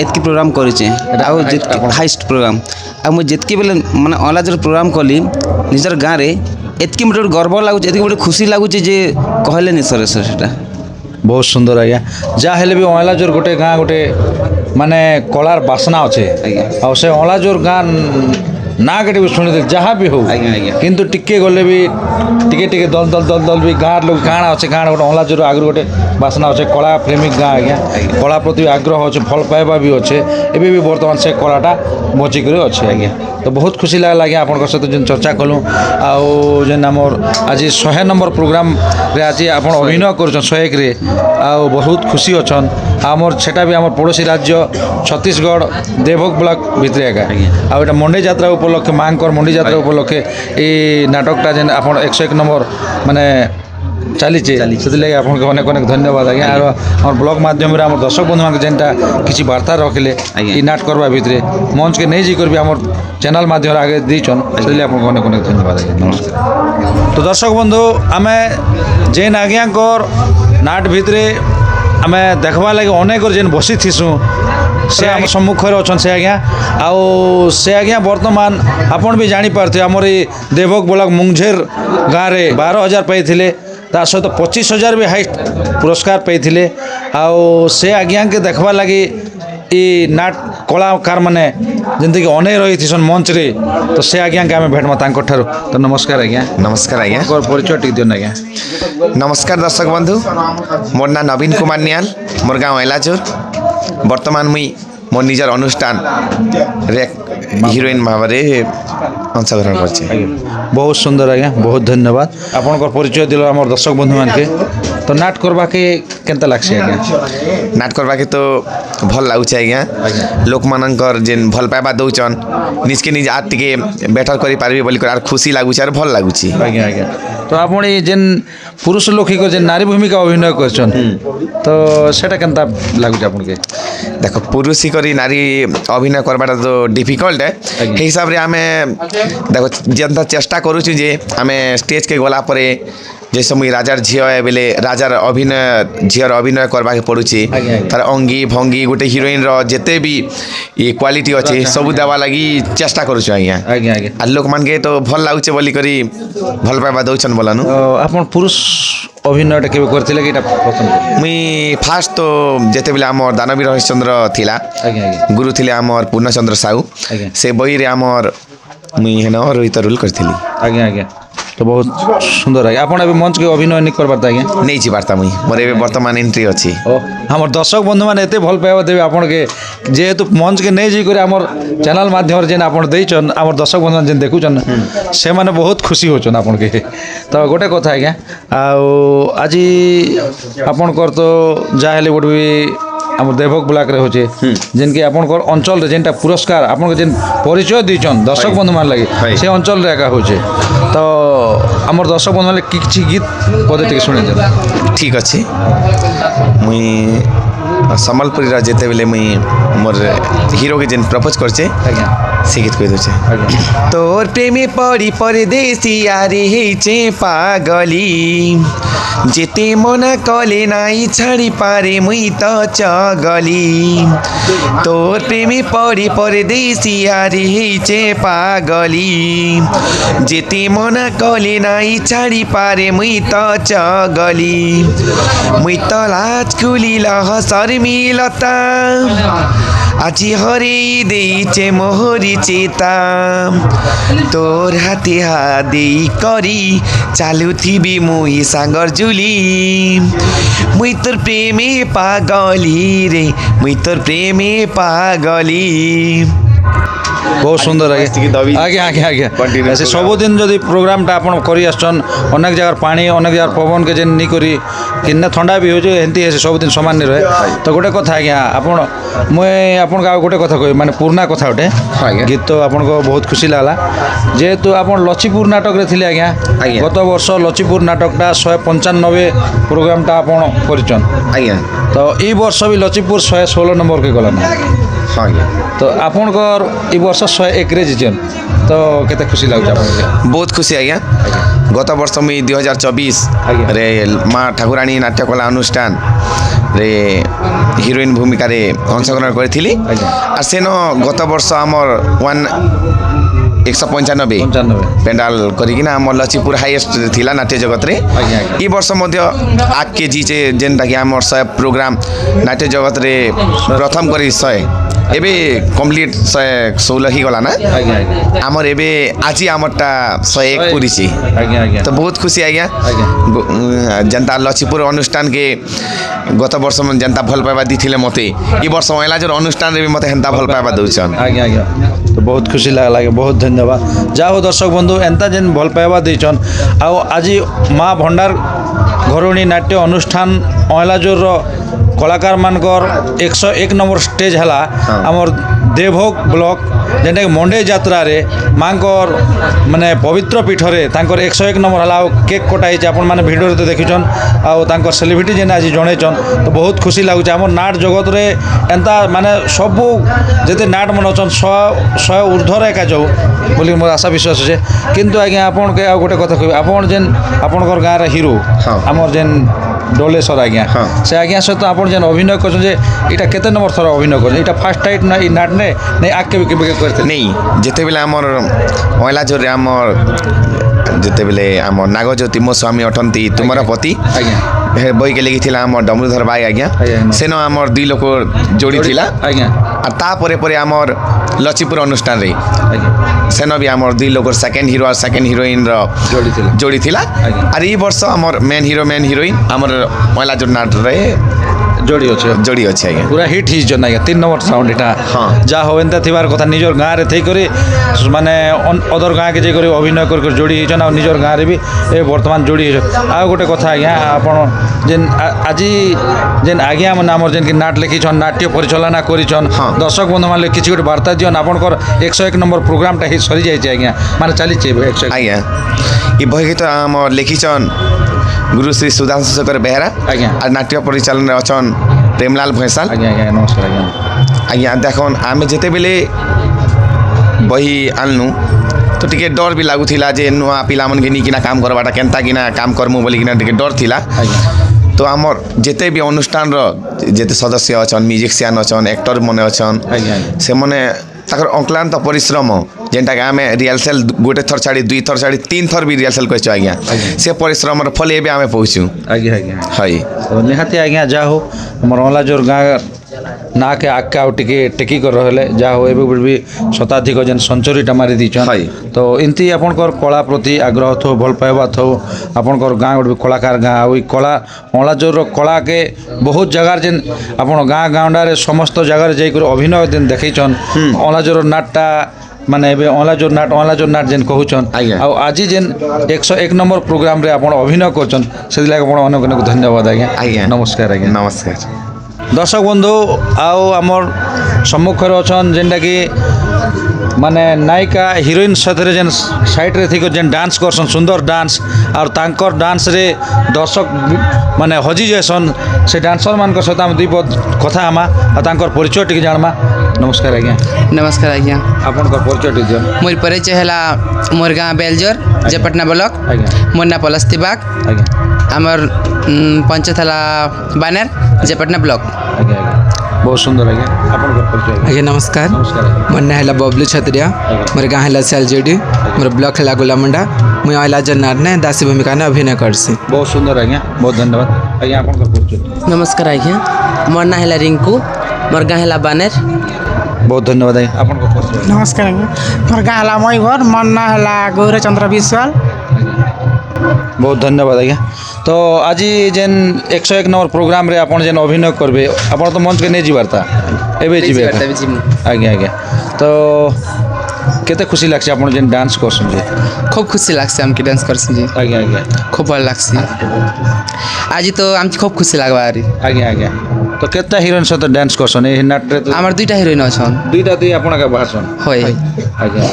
ଏତ୍କି ପ୍ରୋଗ୍ରାମ କରିଛେ ଆଉ ଯେତ୍କି ହାଇଷ୍ଟ ପ୍ରୋଗ୍ରାମ ଆଉ ମୁଇଁ ଯେତ୍କି ବେଲେ ମାନେ ଅନଲାଜର ପ୍ରୋଗ୍ରାମ କଲି ନିଜର ଗାଁରେ ଏତ୍କି ମୋତେ ଗୋଟେ ଗର୍ବ ଲାଗୁଛି ଏତ୍କି ଗୋଟେ ଖୁସି ଲାଗୁଛି ଯେ କହିଲେନି ସରେ ସାର୍ ସେଟା
ବହୁତ ସୁନ୍ଦର ଆଜ୍ଞା ଯାହା ହେଲେ ବି ଅଁଳାଜୋର ଗୋଟେ ଗାଁ ଗୋଟେ ମାନେ କଳାର ବାସନା ଅଛେ
ଆଜ୍ଞା।
ଆଉ ସେ ଅଁଳାଜୋର ଗାଁ ନା କେଟେ ବି ଶୁଣିଦେଲେ ଯାହା ବି ହଉ
ଆଜ୍ଞା, ଆଜ୍ଞା।
କିନ୍ତୁ ଟିକେ ଗଲେ ବି ଟିକେ ଟିକେ ଦଲ ଦଲ ଦଲ ଦଲ ବି ଗାଁର ଲୋକ କାଣା ଅଛେ ଗାଁରେ ଗୋଟେ ଅଁଳାଜୋର ଆଗରୁ ଗୋଟେ ବାସନା ଅଛେ କଳା ପ୍ରେମିକ ଗାଁ ଆଜ୍ଞା କଳା ପ୍ରତି ବି ଆଗ୍ରହ ଅଛେ ଭଲ ପାଇବା ବି ଅଛେ ଏବେ ବି ବର୍ତ୍ତମାନ ସେ କଳାଟା ବଞ୍ଚିକରି ଅଛେ ଆଜ୍ଞା ତ ବହୁତ ଖୁସି ଲାଗିଲା ଆଜ୍ଞା ଆପଣଙ୍କ ସହିତ ଯେନ୍ ଚର୍ଚ୍ଚା କଲୁ ଆଉ ଯେନ୍ ଆମର ଆଜି 100 নম্বর ପ୍ରୋଗ୍ରାମରେ ଆଜି ଆପଣ ଅଭିନୟ କରୁଛନ୍ 101ରେ ଆଉ ବହୁତ ଖୁସି ଅଛନ୍ ଆମର ସେଟା ବି ଆମର ପଡ଼ୋଶୀ ରାଜ୍ୟ ଛତିଶଗଡ଼ ଦେବଭୋଗ ବ୍ଲକ ଭିତରେ ଆଜ୍ଞା ଆଉ ଏଇଟା ମଣ୍ଡେଇ ଯାତ୍ରା ଉପଲକ୍ଷେ ମାଙ୍କର ମଣ୍ଡେଇ ଯାତ୍ରା ଉପଲକ୍ଷେ এই নাটকটা যেন আপনার 101 নম্বর মানে চালিছে ସେଥିଲାଗି ଆପଣଙ୍କୁ ଅନେକ ଅନେକ ଧନ୍ୟବାଦ ଆଜ୍ଞା ଆଉ ଆମର ବ୍ଲଗ ମାଧ୍ୟମରେ ଆମର ଦର୍ଶକ ବନ୍ଧୁମାନଙ୍କୁ ଯେନ୍ଟା କିଛି ବାର୍ତ୍ତା ରଖିଲେ
ଆଜ୍ଞା।
এই নাট করবা ভিতরে মঞ্চকে নেই যাই করবি আমার চ্যানেল মাধ্যমে আগে দিয়েছন সেগুলি আপনাকে অনেক অনেক ধন্যবাদ আজ্ঞা নমস্কার তো দর্শক বন্ধু আমি যেন আজ্ঞাঙ্কর নাট ভিতরে আমি দেখবা লাগে অনেক যেন বসি থিসু সে আমার সম্মুখরে অছন সে আজ্ঞা আউ সে আজ্ঞা বর্তমান আপন বি জাঁপারে আমার এই দেবক ব্লক মুংঝের গাঁরে 12,000 পাইলে তা সহিত 25,000 भी हाइस्ट पुरस्कार पाइले आउ से आज्ञा के देखवा लगी ई नाट कलाकार मैंने जिंदगी अनेक रही थी मंच रे तो से आज्ञा के आम भेटमा ठारू तो नमस्कार आज्ञा
नमस्कार आज्ञा
परिचय टी दियन आज्ञा
नमस्कार दर्शक बंधु मोर ना नवीन कुमार नियाल मोर गाँव एलाचोर बर्तमान मुई मोर निजर अनुष्ठान रे हिरोइन भाव अंशग्रहण कर
बहुत सुंदर आज्ञा बहुत धन्यवाद आपनकर परिचय दिल आम दर्शक बंधु मान के तो नाट करवा के केनता लागसी आज्ञा
नाट करवा के तो भल लगुच आज्ञा लोक मानकर जेन भल पाइबा दौचन निज के निज आज टिके बेटर करि पारबे बोली कर खुशी लागुच आर भल लागुच
आज्ञा आज्ञा तो आपण जेन पुरुष लोकी को जेन नारी भूमिका अभिनय करछन तो सेटा केनता लागुच आपन के
देख पुरुष करी नारी अभिनय करवाटा तो डिफिकल्ट है हे हिसाब रे आमे देखो जनता चेष्टा करूछु जे आमे स्टेज के गला परे जैसे मुई राजार झियो है बेले राजार अभिनय झियर अभिनय करवा के पड़ुछि तार अंगी भंगी गोटे हिरोइन रो जेते भी ये क्वालिटी अछि सब देवा लगी चेष्टा करूछु आज्ञा
आज्ञा आज्ञा
आ लोक मान के तो भल लागुचे बोली करी भल पाइबा दौछन बोलानु
आपन पुरुष अभिनयटा केबे करथिले कि एटा पसंद
मुई फास्ट तो जेते बेले हमर दानवीर हरिश्चंद्र थिला
आज्ञा आज्ञा
गुरु थिले हमर पूर्णचंद्र साहू
आज्ञा
से बही रे हमर मुई हेन रोहित रोल करथिली
आज्ञा आज्ञा তো ବହୁତ ସୁନ୍ଦର ଆଜ୍ଞା ଆପଣ ଏବେ ମଞ୍ଚକେ ଅଭିନୟ ନି କରବାର ତ ଆଜ୍ଞା
ନେଇଛି ବାର୍ତ୍ତା ମୁଇଁ ମୋର ଏବେ ବର୍ତ୍ତମାନ ଏଣ୍ଟ୍ରି ଅଛି
ଓ ଆମର ଦର୍ଶକ ବନ୍ଧୁମାନେ ଏତେ ଭଲ ପାଇବା ଦେବେ ଆପଣକେ ଯେହେତୁ ମଞ୍ଚକେ ନେଇ ଯାଇକରି ଆମର ଚ୍ୟାନେଲ ମାଧ୍ୟମରେ ଯେନ୍ ଆପଣ ଦେଇଛନ୍ ଆମର ଦର୍ଶକ ବନ୍ଧୁମାନେ ଯେନ୍ ଦେଖୁଛନ୍ ସେମାନେ ବହୁତ ଖୁସି ହେଉଛନ୍ ଆପଣକେ ତ ଗୋଟେ କଥା ଆଜ୍ଞା ଆଉ ଆଜି ଆପଣଙ୍କର ତ ଯାହା ହେଲେ ଗୋଟେ ବି আমার দেবভোগ ব্লকরে হচ্ছে যেনকি আপনার অঞ্চলের যেটা পুরস্কার আপনার যেন পরিচয় দিয়েছেন দর্শক বন্ধু মানে লাগে সেই অঞ্চলের একা হচ্ছে তো আমার দর্শক বন্ধু মানে কিছু গীত পদে থেকে শুনে দেন
ঠিক আছে মুই সম্বলপুরীর যেতেবেলে মুই মোর হিরোকে যেন প্রপোজ করছে
আজ্ঞা
সে গীত কই দছে তোর প্রেমে পড়ি পরদেশি আরে হেইছে পাগলি যেতে মনা কলে নাই ছাড়ি পারে মুই তো চগলি তোর প্রেমে পড়ি পরদেশি আরে হেইছে পাগলি যেতে মনা কলে নাই ছাড়ি পারে মুই তো চগলি মুই তো লাজ কুলিল শর্মিলতা আজি হরেই দেইছে মোহরি চেতা তোর হাতে হাত দেই করি চালুথিবি মুই সাগর জুলি মুই তোর প্রেমে পাগলি রে মুই তোর প্রেমে পাগলি
ବହୁତ ସୁନ୍ଦର ଆଜ୍ଞା ଆଜ୍ଞା ଆଜ୍ଞା ଆଜ୍ଞା ସେ ସବୁଦିନ ଯଦି ପ୍ରୋଗ୍ରାମଟା ଆପଣ କରି ଆସୁଛନ୍ ଅନେକ ଜାଗାର ପାଣି ଅନେକ ଜାଗାର ପବନକେ ଯେନ୍ ନି କରି କିନ୍ନା ଥଣ୍ଡା ବି ହେଉଛି ଏମିତି ହେସି ସବୁଦିନ ସମାନ ନି ରହେ ତ ଗୋଟେ କଥା ଆଜ୍ଞା ଆପଣ ମୁଇଁ ଆପଣଙ୍କୁ ଆଉ ଗୋଟେ କଥା କହିବି ମାନେ ପୁରୁଣା କଥା ଗୋଟେ ଗୀତ ଆପଣଙ୍କ ବହୁତ ଖୁସି ଲାଗଲା ଯେହେତୁ ଆପଣ ଲଛିପୁର ନାଟକରେ ଥିଲେ ଆଜ୍ଞା ଗତ ବର୍ଷ ଲଛିପୁର ନାଟକଟା 195 ପ୍ରୋଗ୍ରାମଟା ଆପଣ କରିଛନ୍
ଆଜ୍ଞା
ତ ଏଇ ବର୍ଷ ବି ଲଛିପୁର 116 ନମ୍ବରକେ ଗଲା ନା
ହଁ ଆଜ୍ଞା
তো আপনার এই বর্ষ 101 যেছেন তো কেতে খুশি লাগুছে আপনাকে
ବହୁତ ଖୁସି ଆଜ୍ଞା ଗତ ବର୍ଷ ମୁଇଁ 2024 ରେ ମା ଠାକୁରାଣୀ ନାଟ୍ୟକଲା ଅନୁଷ୍ଠାନରେ ହିରୋଇନ ଭୂମିକାରେ ଅଂଶଗ୍ରହଣ କରିଥିଲି আর ସେନ ଗତ ବର୍ଷ ଆମର 195 পেন্ডাল করিকিনা আমার লচিপুর হাইয়েস্ট লা নাট্য জগতরে এই বর্ষ মধ্যে আগে জিছে যেনটাকি আমার 100 প্রোগ্রাম নাট্য জগতরে প্রথম করে 100 এবে কমপ্লিট 116 হয়ে গলা না আমার এবে আজি আমারটা 101 পুরিছি তো বহুত খুশি আজ্ঞা যেনতা লচিপুর অনুষ্ঠানকে গত বর্ষ যেনতা ভাল পাইবা দিছিলে মতে এই বর্ষ মহিলাজর অনুষ্ঠাନରେ ବି মতে হেনতা ভাল পাইবা দউছন
আজ্ঞা আজ্ঞা তো বহুত খুশি লাগলা বহুত ধন্যবাদ যা হো দর্শক বন্ধু এন্তা যেন ভাল পাইবা দিছন আও আজি মা ভণ্ডার ঘরণী নাট্য অনুষ্ঠান অয়লাজোর কলাকার মানকর 101 নম্বর স্টেজ হেলা আমার দেবভোগ ব্লক যেটাকি মন্ডে যাত্রারে মাঙ্কর মানে পবিত্র পীঠরে তাঙ্কর 101 নম্বর হেলা কেক কটা হয়েছে আপন মানে ভিডিওরে তো দেখিছন আও তাঙ্কর সেলিব্রিটি যেন আজ জনাইছন তো বহুত খুশি লাগুছে আমার নাট জগতরে এন্তা মানে সবু যেতে নাট মনে অছন 100 ঊর্ধ্বরে একা যাও বলি মোর আশা বিশ্বাস আছে কিন্তু আজ্ঞা আপনাকে আর গোটে কথা কইবে আপন যেন আপনার গাঁরে হিরো আমার যেন ডোলেশ্বর আজ্ঞা সে আজ্ঞা সহিত আপনার যেন অভিনয় করছেন যে এটা কেতে নম্বর থর অভিনয় করছেন এটা ফার্স্ট টাইট না এই নাট নে আগে কেবে করতে
নেই যেতেবেলে আমার অয়লাজোরে আমার যেতেবেলে আমার নাগজ্যোতি মো স্বামী অটন্তি তুমর পতি
আজ্ঞা
বইকে লেগিছিলা আমার ডমরুধর ভাই আজ্ঞা সেন আমার 2 লোক যোড়ি ছিলা
আজ্ঞা
আর তাপরে পরে আমার লচিপুর অনুষ্ঠান রে সেন বি আমার 2 লোক সেকেন্ড হিরো আর সেকেন্ড হিরোইন র যোড়ি ছিলা আর এই বর্ষ আমার মেন হিরো মেন হিরোইন আমার অয়লাজোর নাট রে
जोड़ी अच्छे
जोड़ी अच्छे आज्ञा
पूरा हिट हिज जन आज्ञा 3 नंबर साउंड एटा जा होवेंता थिबार कथा निजर गाँ रे थई करी माने अदर गाँ के जे करी अभिनय कर जोड़ी हिजन आ निजर गाँ रे भी ए वर्तमान जोड़ी हिज आ गोटे कथा आज्ञा आपण जेन आजी जेन आज्ञा माने हमर जेन कि नाट लिखी छन नाट्य परिचालना करी छन दर्शक बंधु माने किछि गोटे वार्ता दियन आपनकर 101 नंबर प्रोग्राम टा हि सरी जाय छै आज्ञा माने चली छै 101
आज्ञा ई बही गीत हमर लिखी छन गुरु श्री सुधांशु शेखर बेहरा
आज्ञा
और नाट्य परिचालन अछन प्रेमलाल भैसाल
आज्ञा आज्ञा नमस्कार आज्ञा
आज्ञा देखन आमे जेते बेले बही आनलु तो टिके डर भी लागुथिला जे नुआ पिला मन के निकिना काम करबाटा केनता किना काम करमु बोली किना टिके डर थिला तो आमर जेते भी अनुष्ठान रो जेते सदस्य अछन म्यूजिशियन अछन एक्टर मने अछन से मने ताकर अक्लांत परिश्रम जेनटा के आमे रिहर्सल गोटे थर छाड़ी 2 थर छाड़ी 3 थर भी रिहर्सल करछ आज्ञा से परिश्रम र फल एबे आमे पहुचू
आज्ञा आज्ञा
हाय
तो निहाती आज्ञा जा हो हमर ओला जोर गाँ ନାକେ ଆଗକେ ଆଉ ଟିକେ ଟେକିକରି ରହିଲେ ଯାହା ହଉ ଏବେ ବି ଶତାଧିକ ଯେନ୍ ସେଞ୍ଚୁରୀଟା ମାରି ଦେଇଛନ୍
ହାଇ।
ତ ଏମିତି ଆପଣଙ୍କର କଳା ପ୍ରତି ଆଗ୍ରହ ଥାଉ ଭଲ ପାଇବା ଥାଉ ଆପଣଙ୍କର ଗାଁ ଗୋଟେ କଳାକାର ଗାଁ ଆଉ ଏ କଳା ଅଁଳାଜୋରର କଳାକେ ବହୁତ ଜାଗାରେ ଯେନ୍ ଆପଣ ଗାଁ ଗାଁଣ୍ଡାରେ ସମସ୍ତ ଜାଗାରେ ଯାଇକରି ଅଭିନୟ ଯେନ୍ ଦେଖେଇଛନ୍ ଅଁଳାଜୋରର ନାଟଟା ମାନେ ଏବେ ଅଁଳାଜୋର ନାଟ ଯେନ୍ କହୁଛନ୍
ଆଜ୍ଞା।
ଆଉ ଆଜି ଯେନ୍ 101 নম্বর ପ୍ରୋଗ୍ରାମରେ ଆପଣ ଅଭିନୟ କରୁଛନ୍ ସେଥିଲାଗି ଆପଣ ଅନେକ ଅନେକ ଧନ୍ୟବାଦ ଆଜ୍ଞା
ଆଜ୍ଞା
ନମସ୍କାର ଆଜ୍ଞା
ନମସ୍କାର।
দর্শক বন্ধু আও আমার সম্মুখরে অছন যেটাকি মানে নায়িকা হিরোইন সাথে যেন সাইডরে থেকে যেন ডান্স করছন সুন্দর ডান্স আর তাঙ্কর ডান্সরে দর্শক মানে হজি যাইছন সে ডান্সর ମାନଙ୍କ সହିତ আমি দুই পদ কথা হমা আর তাঙ্কর পরিচয় টিকে জানমা নমস্কার আজ্ঞা
नमस्कार आज्ञा
আপনার পরিচয় টিকে দিন
मोर परिचय है मोर गाँ बेलजोर जयपटना ब्लॉक
আজ্ঞা
मोर ना पलस्ती बाग
আজ্ঞা
आमर पंचायत है बानर जयपटना ब्लॉक
আজ্ঞা আজ্ঞা बहुत सुंदर आज्ञा আপনার পরিচয় আজ্ঞা।
आज्ञा नमस्कार
नमस्कार आज्ञा
मोर ना है बबलू छत्रिया मोर गाँ है सियालजेडी मोर ब्लॉक है गोलामुंडा मुझे अला जन्नार ने दासी भूमिका ने अभिनय करसी
बहुत सुंदर आज्ञा बहुत धन्यवाद आज्ञा আপনার পরিচয়
नमस्कार आज्ञा मोर ना है रिंकू मोर गाँ है बानेर
बहुत धन्यवाद आज्ञा আপনার পরিচয়
नमस्कार आज्ञा मोर गाँ है मईभर मोर ना है गौरचंद्र विश्वाल
बहुत धन्यवाद आज्ञा तो आज जेन 101 নম্বর प्रोग्राम रे आपण जेन अभिनय करबे आपण तो मंच के नहीं जीवार था एबे जीवे आज्ञा आज्ञा तो केते खुशी लागছে आपण जेन डांस करछन जे
खूब खुशी लागছে आमके डांस करसी जी
आज्ञा आज्ञा
खूब भल लागছে आज तो आमके खूब खुशी लागबा आरी
आज्ञा आज्ञा तो केते हिरोइन साथ डांस करछन ए नाट रे तो
आमर दुईटा हिरोइन अछन
दुईटा दी आपण का भाषण
होय
आज्ञा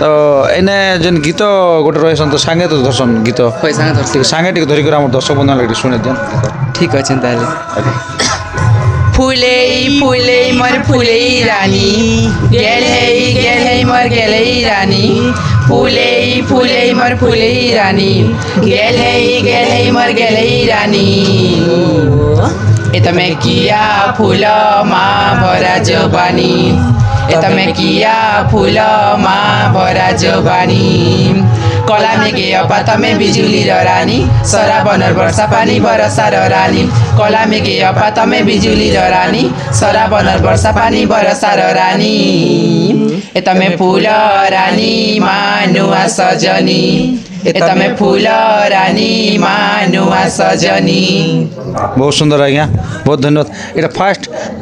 तो एने जेन गीत गोटे रहसन तो सांगे तो दर्शन गीत
होय संगे धरसी
सांगे टिक धरि कर हम दर्शक बंधु लगे सुने देन
ठीक अछि ताले
फुले फुले मोर फुले रानी गेल है मोर गेल रानी फुले फुले मोर फुले रानी गेल है मोर गेल रानी ए तमे किया फूल माँ भरा जबानी ए तमे किया फूल माँ भरा जबानी कला में गे अपा तमे बिजुली र रानी सरा बनर वर्षा पानी बरसा र रानी कला में गे अपा तमे बिजुली र रानी सरा बनर वर्षा पानी बरसा र रानी ए तमे फूल रानी मानुआ सजनी ए तमे फूल रानी मानुआ सजनी
बहुत सुंदर आज्ञा बहुत धन्यवाद এটা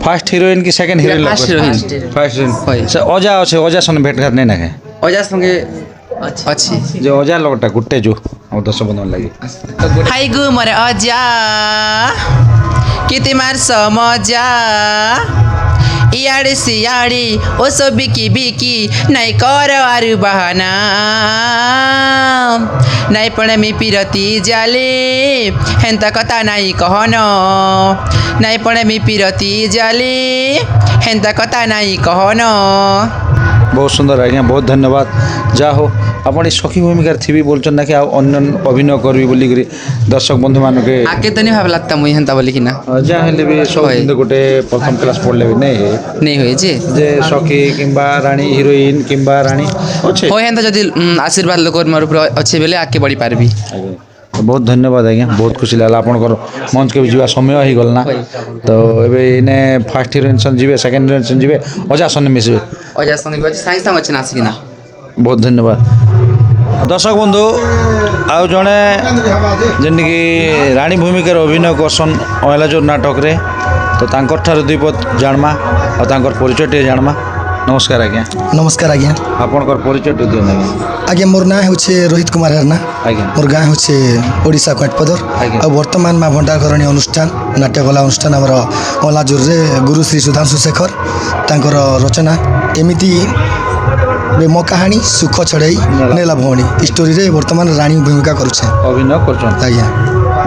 ফার্স্ট হিরোইন কি second heroine
first heroine।
First
হয়।
হিরোইন অজা আছে অজা সঙ্গে ভেট ঘাট নেই নাকে
अजा संगे अछि
যে অজা লগটা গুটে জু আমার দর্শক বন্ধু লাগি
हाय गु मोर अजा किति मार्छ मजा इयाडे सियाडे ओसो बिकी बिकी नाइ कर आरु बहाना नाइ पण मी पिरती जाले हेन्ता कथा नाइ कहन नाइ पण मी पिरती जाले हेन्ता कथा नाइ कहन
बहुत सुंदर आज्ञा बहुत धन्यवाद যা হোক আপনি সখী ভূমিকার থিবি বলছেন নাকি আর অন্য অভিনয় করবি বলি করে দর্শক বন্ধু মানুষকে
आके तो नहीं भाव लगता मुई हेंता बोली कि ना
যা হলে বি সব
হয়।
কিন্তু গোটে প্রথম ক্লাস পড়লে বি নেই
नहीं होय जे
যে সখী কিংবা রানী হিরোইন কিংবা রানী আছে
होय हेंता जदि आशीर्वाद लोक मोर ऊपर अच्छे बेले आके बढ़ी पारबी
तो बहुत धन्यवाद आज्ञा बहुत खुशी लागला आपनकर मंच के भी जीवा समय ही गल ना तो एबे इने फर्स्ट हिरोइन सन जीवे सेकंड हिरोइन सन जीवे अजा सन मिसबे
अजा संगे साइंस संग अच्छे नासी कि ना
बहुत धन्यवाद दर्शक बंधु आउ जड़े जेनकी रानी भूमिकार अभिनय करसन अयलाजोर नाटक रे तो तांकर ठार दुई पद जानमा और तांकर परिचय टे जानमा नमस्कार आज्ञा
नमस्कार आज्ञा
आपनकर परिचय टे दियन आज्ञा
आज्ञा मोर ना होचे रोहित कुमार हरना
आज्ञा
मोर गाँ होचे ओडिशा कोटपदर
आज्ञा।
और वर्तमान माँ भंडारकरणी अनुष्ठान नाट्यकला अनुष्ठान आमर अलाजोर रे गुरु श्री सुधांशु शेखर तांकर रचना एमिति बे मो कहानी सुख छड़ाई नेला भौणी स्टोरी रे वर्तमान रानी भूमिका करुछे
अभिनय करछन
आज्ञा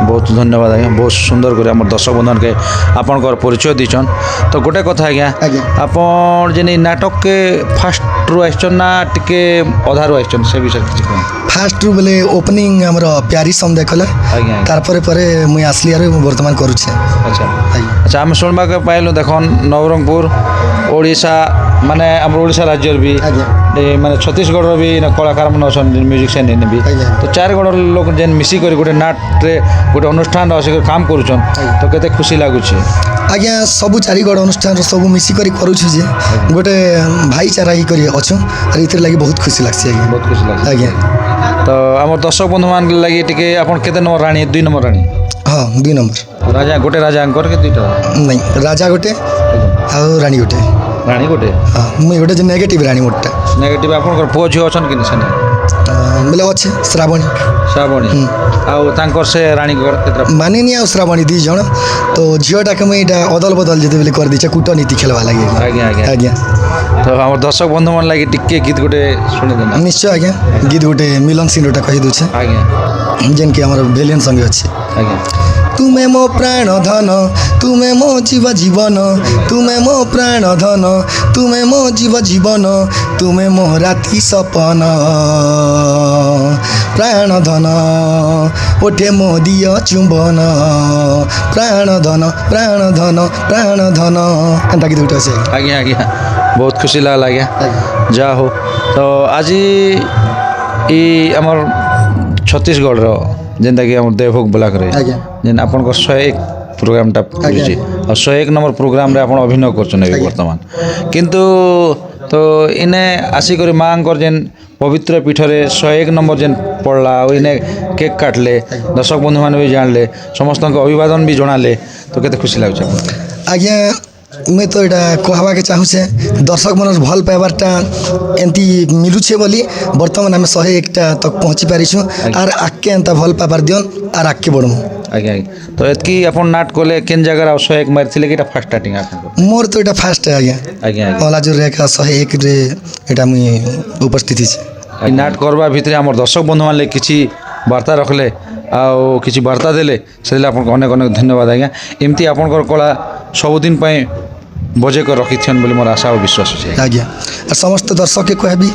बहुत धन्यवाद आज्ञा बहुत सुंदर कर आम दर्शक बंधन के आपनकर परिचय दीचन तो गोटे कथा आज्ञा
आज्ञा।
आपन जेन नाटक के फास्ट रु आइछन ना टिके अधा रु आइछन से विषय किछ कहन
फास्ट रू बोले ओपनिंग आमर प्यारी सम देखला
आज्ञा
तार परे मुई आसली आरो वर्तमान करुछे
अच्छा
आज्ञा
अच्छा आम शुणवा के पाइलु देखन नवरंगपुर ଓଡ଼ିଶା ମାନେ ଆମର ଓଡ଼ିଶା ରାଜ୍ୟର ବି
ଆଜ୍ଞା
ମାନେ ଛତିଶଗଡ଼ର ବି କଳାକାର ମାନେ ଅଛନ୍ତି ମ୍ୟୁଜିକ୍ ସେନ୍ ବି
ଆଜ୍ଞା।
ତ ଚାରିଗଡ଼ର ଲୋକ ଯେନ୍ ମିଶିକରି ଗୋଟେ ନାଟରେ ଗୋଟେ ଅନୁଷ୍ଠାନ ଆସିକରି କାମ କରୁଛନ୍ ତ କେତେ ଖୁସି ଲାଗୁଛି।
ଆଜ୍ଞା ସବୁ ଚାରିଗଡ଼ ଅନୁଷ୍ଠାନର ସବୁ ମିଶିକରି କରୁଛୁ ଯେ ଗୋଟେ ଭାଇଚାରା ହେଇକରି ଅଛୁ ଆର୍ ଏଥିର୍ ଲାଗି ବହୁତ ଖୁସି ଲାଗ୍ସି ଆଜ୍ଞା।
ବହୁତ ଖୁସି ଲାଗୁଛି
ଆଜ୍ଞା
ତ ଆମର ଦର୍ଶକ ବନ୍ଧୁମାନଙ୍କ ଲାଗି ଟିକେ ଆପଣ କେତେ ନମ୍ବର ରାଣୀ 2 ନମ୍ବର ରାଣୀ
ହଁ 2 ନମ୍ବର
ରାଜା ଗୋଟେ ରାଜାଙ୍କର କି ଦୁଇଟା
ନାଇଁ ରାଜା ଗୋଟେ ଆଉ ରାଣୀ ଗୋଟେ
ରାଣୀ ଗୋଟେ
ହଁ ମୁଇଁ ଗୋଟେ ଯେ ନେଗେଟିଭ୍ ରାଣୀ ମୋରଟା
ନେଗେଟିଭ୍ ଆପଣଙ୍କର ପୁଅ ଝିଅ ଅଛନ୍ କି ସେନେ
ବୋଲେ ଅଛେ ଶ୍ରାବଣୀ
ଶ୍ରାବଣୀ ଆଉ ତାଙ୍କର ସେ ରାଣୀଙ୍କର କେତେଟା
ମାନିନି ଆଉ ଶ୍ରାବଣୀ 2 ଜଣ ତ ଝିଅଟାକେ ମୁଇଁ ଏଇଟା ଅଦଲ ବଦଲ ଯେତେବେଳେ କରିଦେଇଛେ କୂଟନୀତି ଖେଳବା ଲାଗି
ଆଜ୍ଞା ଆଜ୍ଞା
ଆଜ୍ଞା
ତ ଆମର ଦର୍ଶକ ବନ୍ଧୁମାନ ଲାଗି ଟିକେ ଗୀତ ଗୋଟେ ଶୁଣିଦେବା
ନିଶ୍ଚୟ ଆଜ୍ଞା ଗୀତ ଗୋଟେ ମିଲନ ସିଂହଟା କହିଦେଉଛେ
ଆଜ୍ଞା
ଯେନ୍କି ଆମର ଭେଲିୟନ୍ ସଙ୍ଗେ ଅଛି
ଆଜ୍ଞା
ତୁମେ ମୋ ପ୍ରାଣ ଧନ ତୁମେ ମୋ ଜୀବନ ତୁମେ ମୋ ପ୍ରାଣ ଧନ ତୁମେ ମୋ ଜୀବନ ତୁମେ ମୋ ରାତି ସପନ ପ୍ରାଣ ଧନ ଓଠେ ମୋ ଦିଅ ଚୁମ୍ବନ ପ୍ରାଣ ଧନ ପ୍ରାଣ ଧନ ପ୍ରାଣ ଧନ ଏନ୍ତା ଗୀତ ଗୋଟେ ଅଛି
ଆଜ୍ଞା ଆଜ୍ଞା ବହୁତ ଖୁସି ଲାଗଲା ଆଜ୍ଞା ଯାହା ହଉ ତ ଆଜି ଇ ଆମର ଛତିଶଗଡ଼ର ଯେନ୍ତାକି ଆମର ଦେବଭୋଗ ବୋଲାକରେ
ଆଜ୍ଞା
ଯେନ୍ ଆପଣଙ୍କର 101 ପ୍ରୋଗ୍ରାମଟା ପଡ଼ିଛି ଆଉ 101 ନମ୍ବର ପ୍ରୋଗ୍ରାମରେ ଆପଣ ଅଭିନୟ କରୁଛନ୍ତି ଏବେ ବର୍ତ୍ତମାନ କିନ୍ତୁ ତ ଇନେ ଆସିକରି ମାଆଙ୍କର ଯେନ୍ ପବିତ୍ର ପୀଠରେ 101 ନମ୍ବର ଯେନ୍ ପଡ଼ଲା ଆଉ ଇନେ କେକ୍ କାଟଲେ ଦର୍ଶକ ବନ୍ଧୁମାନେ ବି ଜାଣିଲେ ସମସ୍ତଙ୍କୁ ଅଭିବାଦନ ବି ଜଣାଲେ ତ କେତେ ଖୁସି ଲାଗୁଛି
ଆଜ୍ଞା ମୁଇଁ ତ ଏଇଟା କହବାକେ ଚାହୁଁଛେ ଦର୍ଶକ ମାନର ଭଲ ପାଇବାରଟା ଏମିତି ମିଲୁଛେ ବୋଲି ବର୍ତ୍ତମାନ ଆମେ 101ଟା ତକ୍ ପହଞ୍ଚି ପାରିଛୁ ଆର୍ ଆଗ୍କେ ଏନ୍ତା ଭଲ ପାଇବାର ଦିଅନ୍ ଆର୍ ଆଗ୍କେ ବଢ଼ମୁ
ଆଜ୍ଞା ଆଜ୍ଞା ତ ଏତ୍କି ଆପଣ ନାଟ କଲେ କେନ୍ ଜାଗାରେ ଆଉ 101 ମାରିଥିଲେ କି ଏଇଟା ଫାର୍ଷ୍ଟ ଷ୍ଟାର୍ଟିଂ ଆପଣଙ୍କର
ମୋର ତ ଏଇଟା ଫାଷ୍ଟ ଆଜ୍ଞା
ଆଜ୍ଞା ଆଜ୍ଞା
ଅଲାଜୁରରେ ଏକା 101ରେ ଏଇଟା ମୁଇଁ ଉପସ୍ଥିତ ହେଇଛି
এই নাট করবা ভিতরে আমার দর্শক বন্ধু মানে কিছু বার্তা রাখলে আউ কিছু বার্তা দেলে সেদিকে আপনার অনেক অনেক ধন্যবাদ আজ্ঞা এমতি আপনার কলা সবুদিন পাই বজে করে রখিছেন বলে মোর আশা ও বিশ্বাস আছে
ଆଜ୍ଞା ଆର୍ ସମସ୍ତ ଦର୍ଶକକେ କହିବି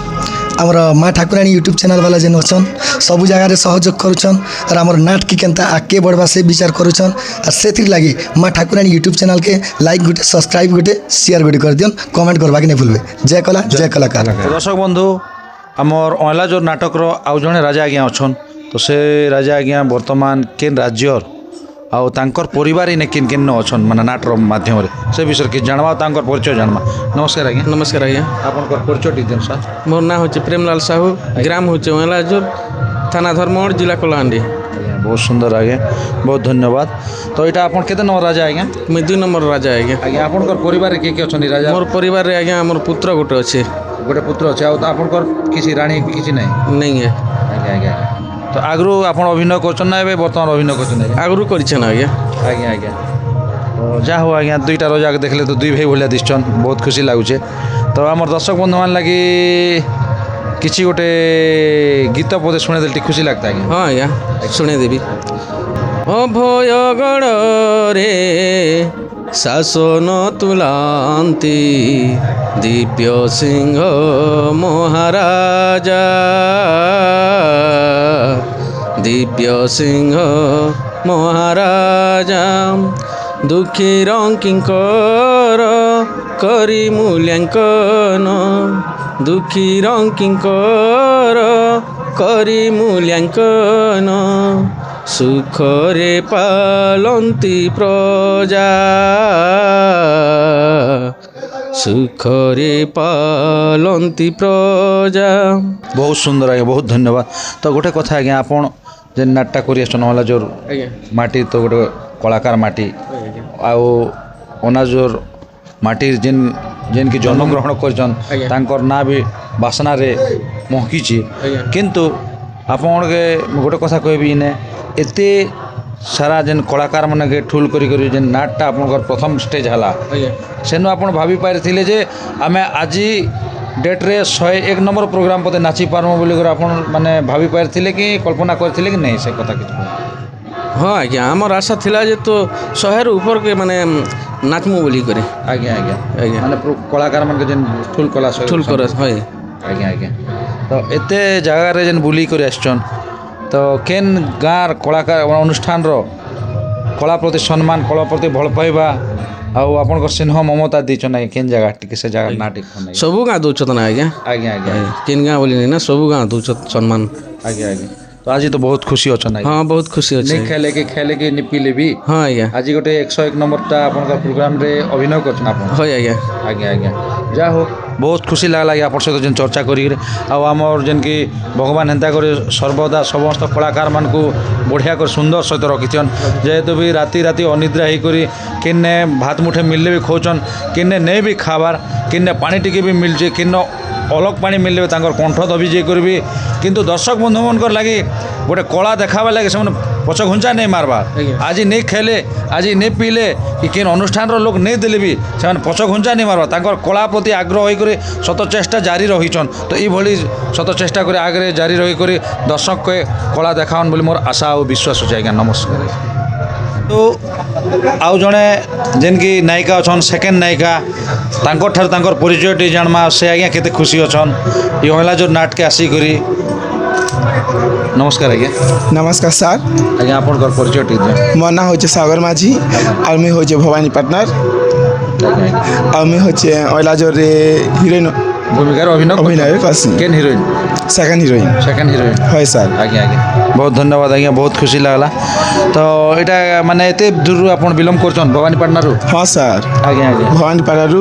ଆମର ମା ଠାକୁରାଣୀ ୟୁଟ୍ୟୁବ୍ ଚ୍ୟାନେଲ୍ ବାଲା ଯେନ୍ ଅଛନ୍ ସବୁ ଜାଗାରେ ସହଯୋଗ କରୁଛନ୍ ଆର୍ ଆମର ନାଟକେ କେନ୍ତା ଆଗକେ ବଢ଼ବା ସେ ବିଚାର କରୁଛନ୍ ଆର୍ ସେଥିର୍ ଲାଗି ମା ଠାକୁରାଣୀ ୟୁଟ୍ୟୁବ୍ ଚ୍ୟାନେଲ୍କେ ଲାଇକ୍ ଗୋଟେ ସବସ୍କ୍ରାଇବ୍ ଗୋଟେ ସେୟାର ଗୋଟେ କରିଦିଅନ୍ କମେଣ୍ଟ କରବାକେ ନାଇଁ ଭୁଲବେ ଜୟ କଲା ଜୟ କଲାକାର
দর্শক বন্ধু আমার অঁলাজোর নাটকর আউ জনে রাজা আজ্ঞা অছন তো সে রাজা আজ্ঞা বর্তমান কেন রাজ্যর আউ তাঙ্কর পরিবার ইনে কেন কেন অছন মানে নাটর মাধ্যমে সে বিষয়ে কিছু জানবা তাঙ্কর পরিচয় জানবা নমস্কার আজ্ঞা
নমস্কার আজ্ঞা
আপনার পরিচয় দিন স্যার
মোর না হচ্ছে প্রেমলাল সাহু গ্রাম হচ্ছে ওয়েলাজোর থানা ধর্মগড় জেলা কলাহান্ডি
আজ্ঞা বহুত সুন্দর আজ্ঞা বহুত ধন্যবাদ তো এটা আপনার কেতে নম্বর রাজা আজ্ঞা
মুই 2 নম্বর রাজা আজ্ঞা
আজ্ঞা আপনার পরিবারে কে কে অছন রাজা
মোর পরিবারে আজ্ঞা আমার পুত্র গোটে আছে
গোটে পুত্র আছে আর আপনার কিছু রানী কিছু নাই
নেই
আজ্ঞা আজ্ঞা তো আগরু আপনার অভিনয় করছেন না এবে বর্তমান অভিনয় করছেন
আগরু করেছেন আজ্ঞা
আজ্ঞা আজ্ঞা তো যা হো আজ্ঞা দুইটা রোজাকে দেখলে তো 2 ভাই ভলিয়া দিছন বহুত খুশি লাগুছে তো আমার দর্শক বন্ধু মান লাগি কিছু গোটে গীত পদে শুনে দিলে ঠিক খুশি লাগতা আজ্ঞা
হ্যাঁ আজ্ঞা শুনে দেবি অভয়গড়রে শাসন তুলান্তি দিব্য সিংহ মহারাজা দিব্য সিংহ মহারাজা দুঃখী রঙ্কিঙ্কর করি মূল্যাঙ্কন দুঃখী রঙ্কিঙ্কর করি মূল্যাঙ্কন সুখরে পালন্তি প্রজা সুখরে পালন্তি প্রজা
বহুত সুন্দর আজ্ঞা বহুত ধন্যবাদ তো গোটে কথা আজ্ঞা আপন যে নাটটা করি আসছেন অনাজোর
আজ্ঞা
মাটি তো গোটে কলাকার মাটি আউ অনাজোর মাটির যেন যেন কি জন্মগ্রহণ করছেন তাঙ্কর না বি বাসনারে মহকিছি কিন্তু আপনাকে গোটে কথা কহবি ইনে এতে সারা যেন কলাকার মানে ঠুল করি করি যে নাটটা আপনার প্রথম স্টেজ হলা সেনু আপনার ভাবি পারিলে যে আমি আজি ডেট্রে 101 নম্বর প্রোগ্রাম পদে নাচি পারমু বলি করে আপনার মানে ভাবি পারিলে কি কল্পনা করে কি নেই সে কথা কিছু
হ্যাঁ আজ্ঞা আমার আশা লা যে তো 100 উপরকে মানে নাচমু বলি করে
আজ্ঞা আজ্ঞা
আজ্ঞা
মানে কলাকার মানে যেন ঠুল কলা
ঠুল করে হয়
আজ্ঞা আজ্ঞা তো এতে জায়গায় যেন বুলি করে আসছন তো কেন গাঁর কলাকার অনুষ্ঠানর কলা প্রতি সম্মান কলা প্রতি ভাল পাইবা ଆଉ ଆପଣଙ୍କର ସ୍ନେହ ମମତା ଦେଇଛନ୍ ଆଜ୍ଞା କେନ୍ ଜାଗା ଟିକେ ସେ ଜାଗା ନା ଟିକେ କହିଲେ।
ସବୁ ଗାଁ ଦଉଛନ୍ ଆଜ୍ଞା
ଆଜ୍ଞା ଆଜ୍ଞା
କେନ୍ ଗାଁ ବୋଲି ନା ସବୁ ଗାଁ ଦଉଛନ୍ ସମ୍ମାନ।
ଆଜ୍ଞା ଆଜ୍ଞା ତ ଆଜି ତ ବହୁତ ଖୁସି ଅଛନ୍ ଆଜ୍ଞା।
ହଁ ବହୁତ ଖୁସି ଅଛି।
ନେଇ ଖେଲେ କି ନିପିଲେ ବି
ହଁ ଆଜ୍ଞା
ଆଜି ଗୋଟେ 101 ନମ୍ବରଟା ଆପଣଙ୍କ ପ୍ରୋଗ୍ରାମରେ ଅଭିନୟ କରୁଛନ୍ ଆପଣ।
ହଁ ଆଜ୍ଞା
ଆଜ୍ଞା ଆଜ୍ଞା ଯାହା ହଉ ବହୁତ ଖୁସି ଲାଗଲା ଆଜ୍ଞା ଆପଣଙ୍କ ସହିତ ଯେନ୍ ଚର୍ଚ୍ଚା କରିକିରି ଆଉ ଆମର ଯେନ୍କି ଭଗବାନ ହେନ୍ତା କରି ସର୍ବଦା ସମସ୍ତ କଳାକାରମାନଙ୍କୁ ବଢ଼ିଆ କରି ସୁନ୍ଦର ସହିତ ରଖିଛନ୍ ଯେହେତୁ ବି ରାତି ରାତି ଅନିଦ୍ରା ହେଇକରି କିନ୍ନେ ଭାତ ମୁଠେ ମିଳିଲେ ବି ଖାଉଛନ୍ କିନ୍ନେ ନେଇ ବି ଖାଇବାର୍ କିନ୍ନେ ପାଣି ଟିକେ ବି ମିଳୁଛି କିନ୍ନ ଅଲଗ ପାଣି ମିଳିଲେ ବି ତାଙ୍କର କଣ୍ଠ ଦବି ଯାଇକରି ବି କିନ୍ତୁ ଦର୍ଶକ ବନ୍ଧୁମାନଙ୍କର ଲାଗି ଗୋଟେ କଳା ଦେଖାବା ଲାଗି ସେମାନେ ପଛ ଘୁଞ୍ଚା ନେଇ ମାରବାର୍ ଆଜି ନେଇ ଖେଲେ ଆଜି ନେଇ ପିଇଲେ କି କେନ୍ ଅନୁଷ୍ଠାନର ଲୋକ ନେଇ ଦେଲେ ବି ସେମାନେ ପଛ ଘୁଞ୍ଚା ନେଇ ମାରବା ତାଙ୍କର କଳା ପ୍ରତି ଆଗ୍ରହ ହେଇକରି ସତ ଚେଷ୍ଟା ଜାରି ରହିଛନ୍ ତ ଏଇଭଳି ସତ ଚେଷ୍ଟା କରି ଆଗରେ ଜାରି ରହିକରି ଦର୍ଶକকে କଳା ଦେଖାଉନ୍ ବୋଲି ମୋର ଆଶା ଆଉ ବିଶ୍ୱାସ ଅଛି ଆଜ୍ଞା ନମସ୍କାର। ତ ଆଉ ଜଣେ ଯେନ୍କି ନାୟିକା ଅଛନ୍ ସେକେଣ୍ଡ ନାୟିକା ତାଙ୍କଠାରୁ ତାଙ୍କର ପରିଚୟ ଟିକେ ଜାଣମା ସେ ଆଜ୍ଞା କେତେ ଖୁସି ଅଛନ୍ ଇ ଅଁଲା ଯୋଉ ନାଟକେ ଆସିକରି नमस्कार आज्ञा
नमस्कार सर
आज्ञा आपनकर परिचय ठीक है
मोर ना होचे सागर माझी और मैं होचे भवानी पार्टनर और मैं होचे ओलाजोर रे हिरोइन
भूमिका
अभिनय करसी
केन हिरोइन
सेकंड हिरोइन है सर
आज्ञा आज्ञा बहुत धन्यवाद आज्ञा बहुत खुशी लागला तो एटा माने एते दूर आपण बिलम करछन भवानी पाटनारू
हां सर
आज्ञा आज्ञा
भवानी पाटनारू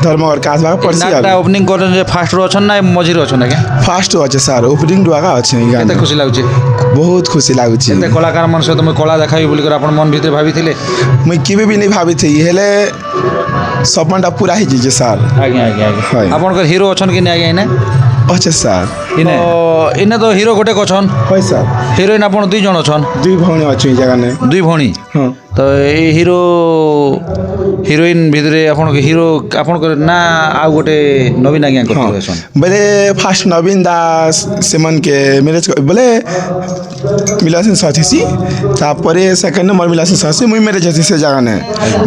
धर्मगर कासबा पड़सी
नाटा ओपनिंग करन जे फास्ट रो अछन ना मझिर अछन आज्ञा
फास्ट अछि सर ओपनिंग दुआगा अछि
केते खुशी लागुची
बहुत खुशी लागुची
केते कलाकार मन सहित मैं कला देखाई बोली कर आपण मन भीतर भाबिथिले
मैं केबे भी नहीं भाबिथि हेले सपनटा पूरा ही जे सर
आज्ञा आज्ञा आज्ञा आपनकर हीरो अछन कि नै आज्ञा इने
अच्छा सर
इने तो हीरो गोटे कछन
होय सर
हिरोइन आपण दुई जण अछन
दुई भौणी अछि जगह ने
दुई भौणी
हां
तो ए हीरो हिरोइन भितरे आपण हीरो आपण ना आ गोटे नवीन आज्ञा करछन
बोले फास्ट नवीन दास सेमन के मैरिज बोले मिलासन साथीसी तापरे सेकंड नंबर मिलासन साथी मुई मैरिज अछि से जगह ने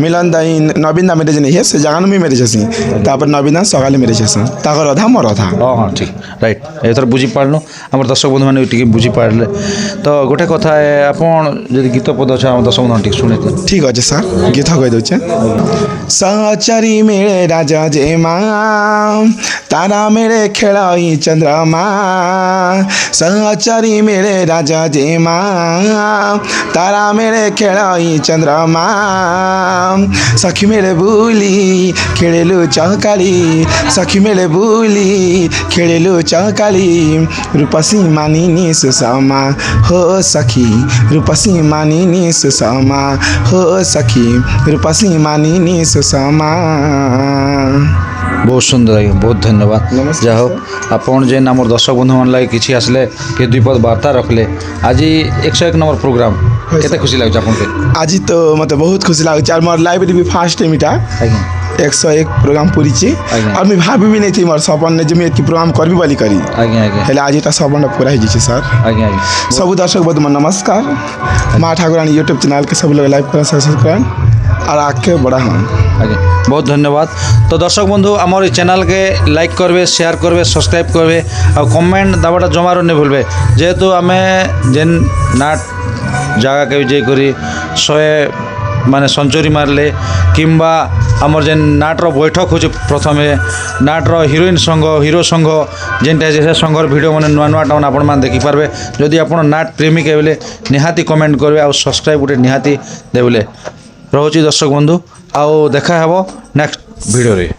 मिलन दाई नवीन दा मैरिज नहीं है से जगह मुई मैरिज अछि तापर नवीन दा सगाले मैरिज अछि ताकर अधा मोर अधा
हां ठीक राइट एथर बुझी पारलो हमर दर्शक बंधु माने टिके बुझी पारले तो गोटे कथा आपण जदि गीत पद छ हम दर्शक बंधु टिक सुने
ठीक अछि सर गीत कहि दउ छ सहचरी मेरे राजा जे मां तारा मेरे खेलाई चंद्रमा सहचरी मेरे राजा जे मां तारा मेरे खेलाई चंद्रमा सखी मेरे बुली खेलेलु चौकाली सखी मेरे बुली खेलेलु चौकाली रूपसी मानिनी सुषमा हो सखी रूपसी मानिनी सुषमा हो सखी रूपसी मानिनी सुषमा
बहुत सुंदर आज्ञा बहुत धन्यवाद जाहो आपण जे आम दर्शक बंधु मन लगे किसी आसले कि दुई पद वार्ता रखले आज 101 नंबर प्रोग्राम केते खुशी लागछ आपन के
आज तो मतलब बहुत खुशी लागछ और मोर लाइव भी फर्स्ट टाइम इटा
आज्ञा
101 प्रोग्राम पूरी छी और मैं भाभी भी नहीं थी मोर सपन ने जे मैं की प्रोग्राम करबी वाली करी
आज्ञा आज्ञा
हेले आज इटा सपन पूरा ही छी सर
आज्ञा आज्ञा
सब दर्शक बंधु मन नमस्कार मां ठाकुरानी YouTube चैनल के सब लोग लाइव कर सब्सक्राइब करें और आके बड़ा हम
आज्ञा बहुत धन्यवाद तो दर्शक बंधु आमर चैनल के लाइक करबे शेयर करबे सब्सक्राइब करबे और कमेंट दबाटा जमारो नहीं भूलबे जेहेतु आमे जेन नाट जगह के जे करी 100 माने सेंचुरी मारले किंबा आमर जेन नाटर बैठक हो प्रथमे नाटर हिरोइन संघ हिरो संघ जेनटा से संघर वीडियो माने नुआ नुआ टाउन आपण मान देखि पारबे जदि आपण नाट प्रेमी के बेले निहाती कमेंट करबे और सब्सक्राइब गोटे निहाती देबले रहुची दर्शक बंधु आओ देखा हेबो नेक्स्ट वीडियो रे।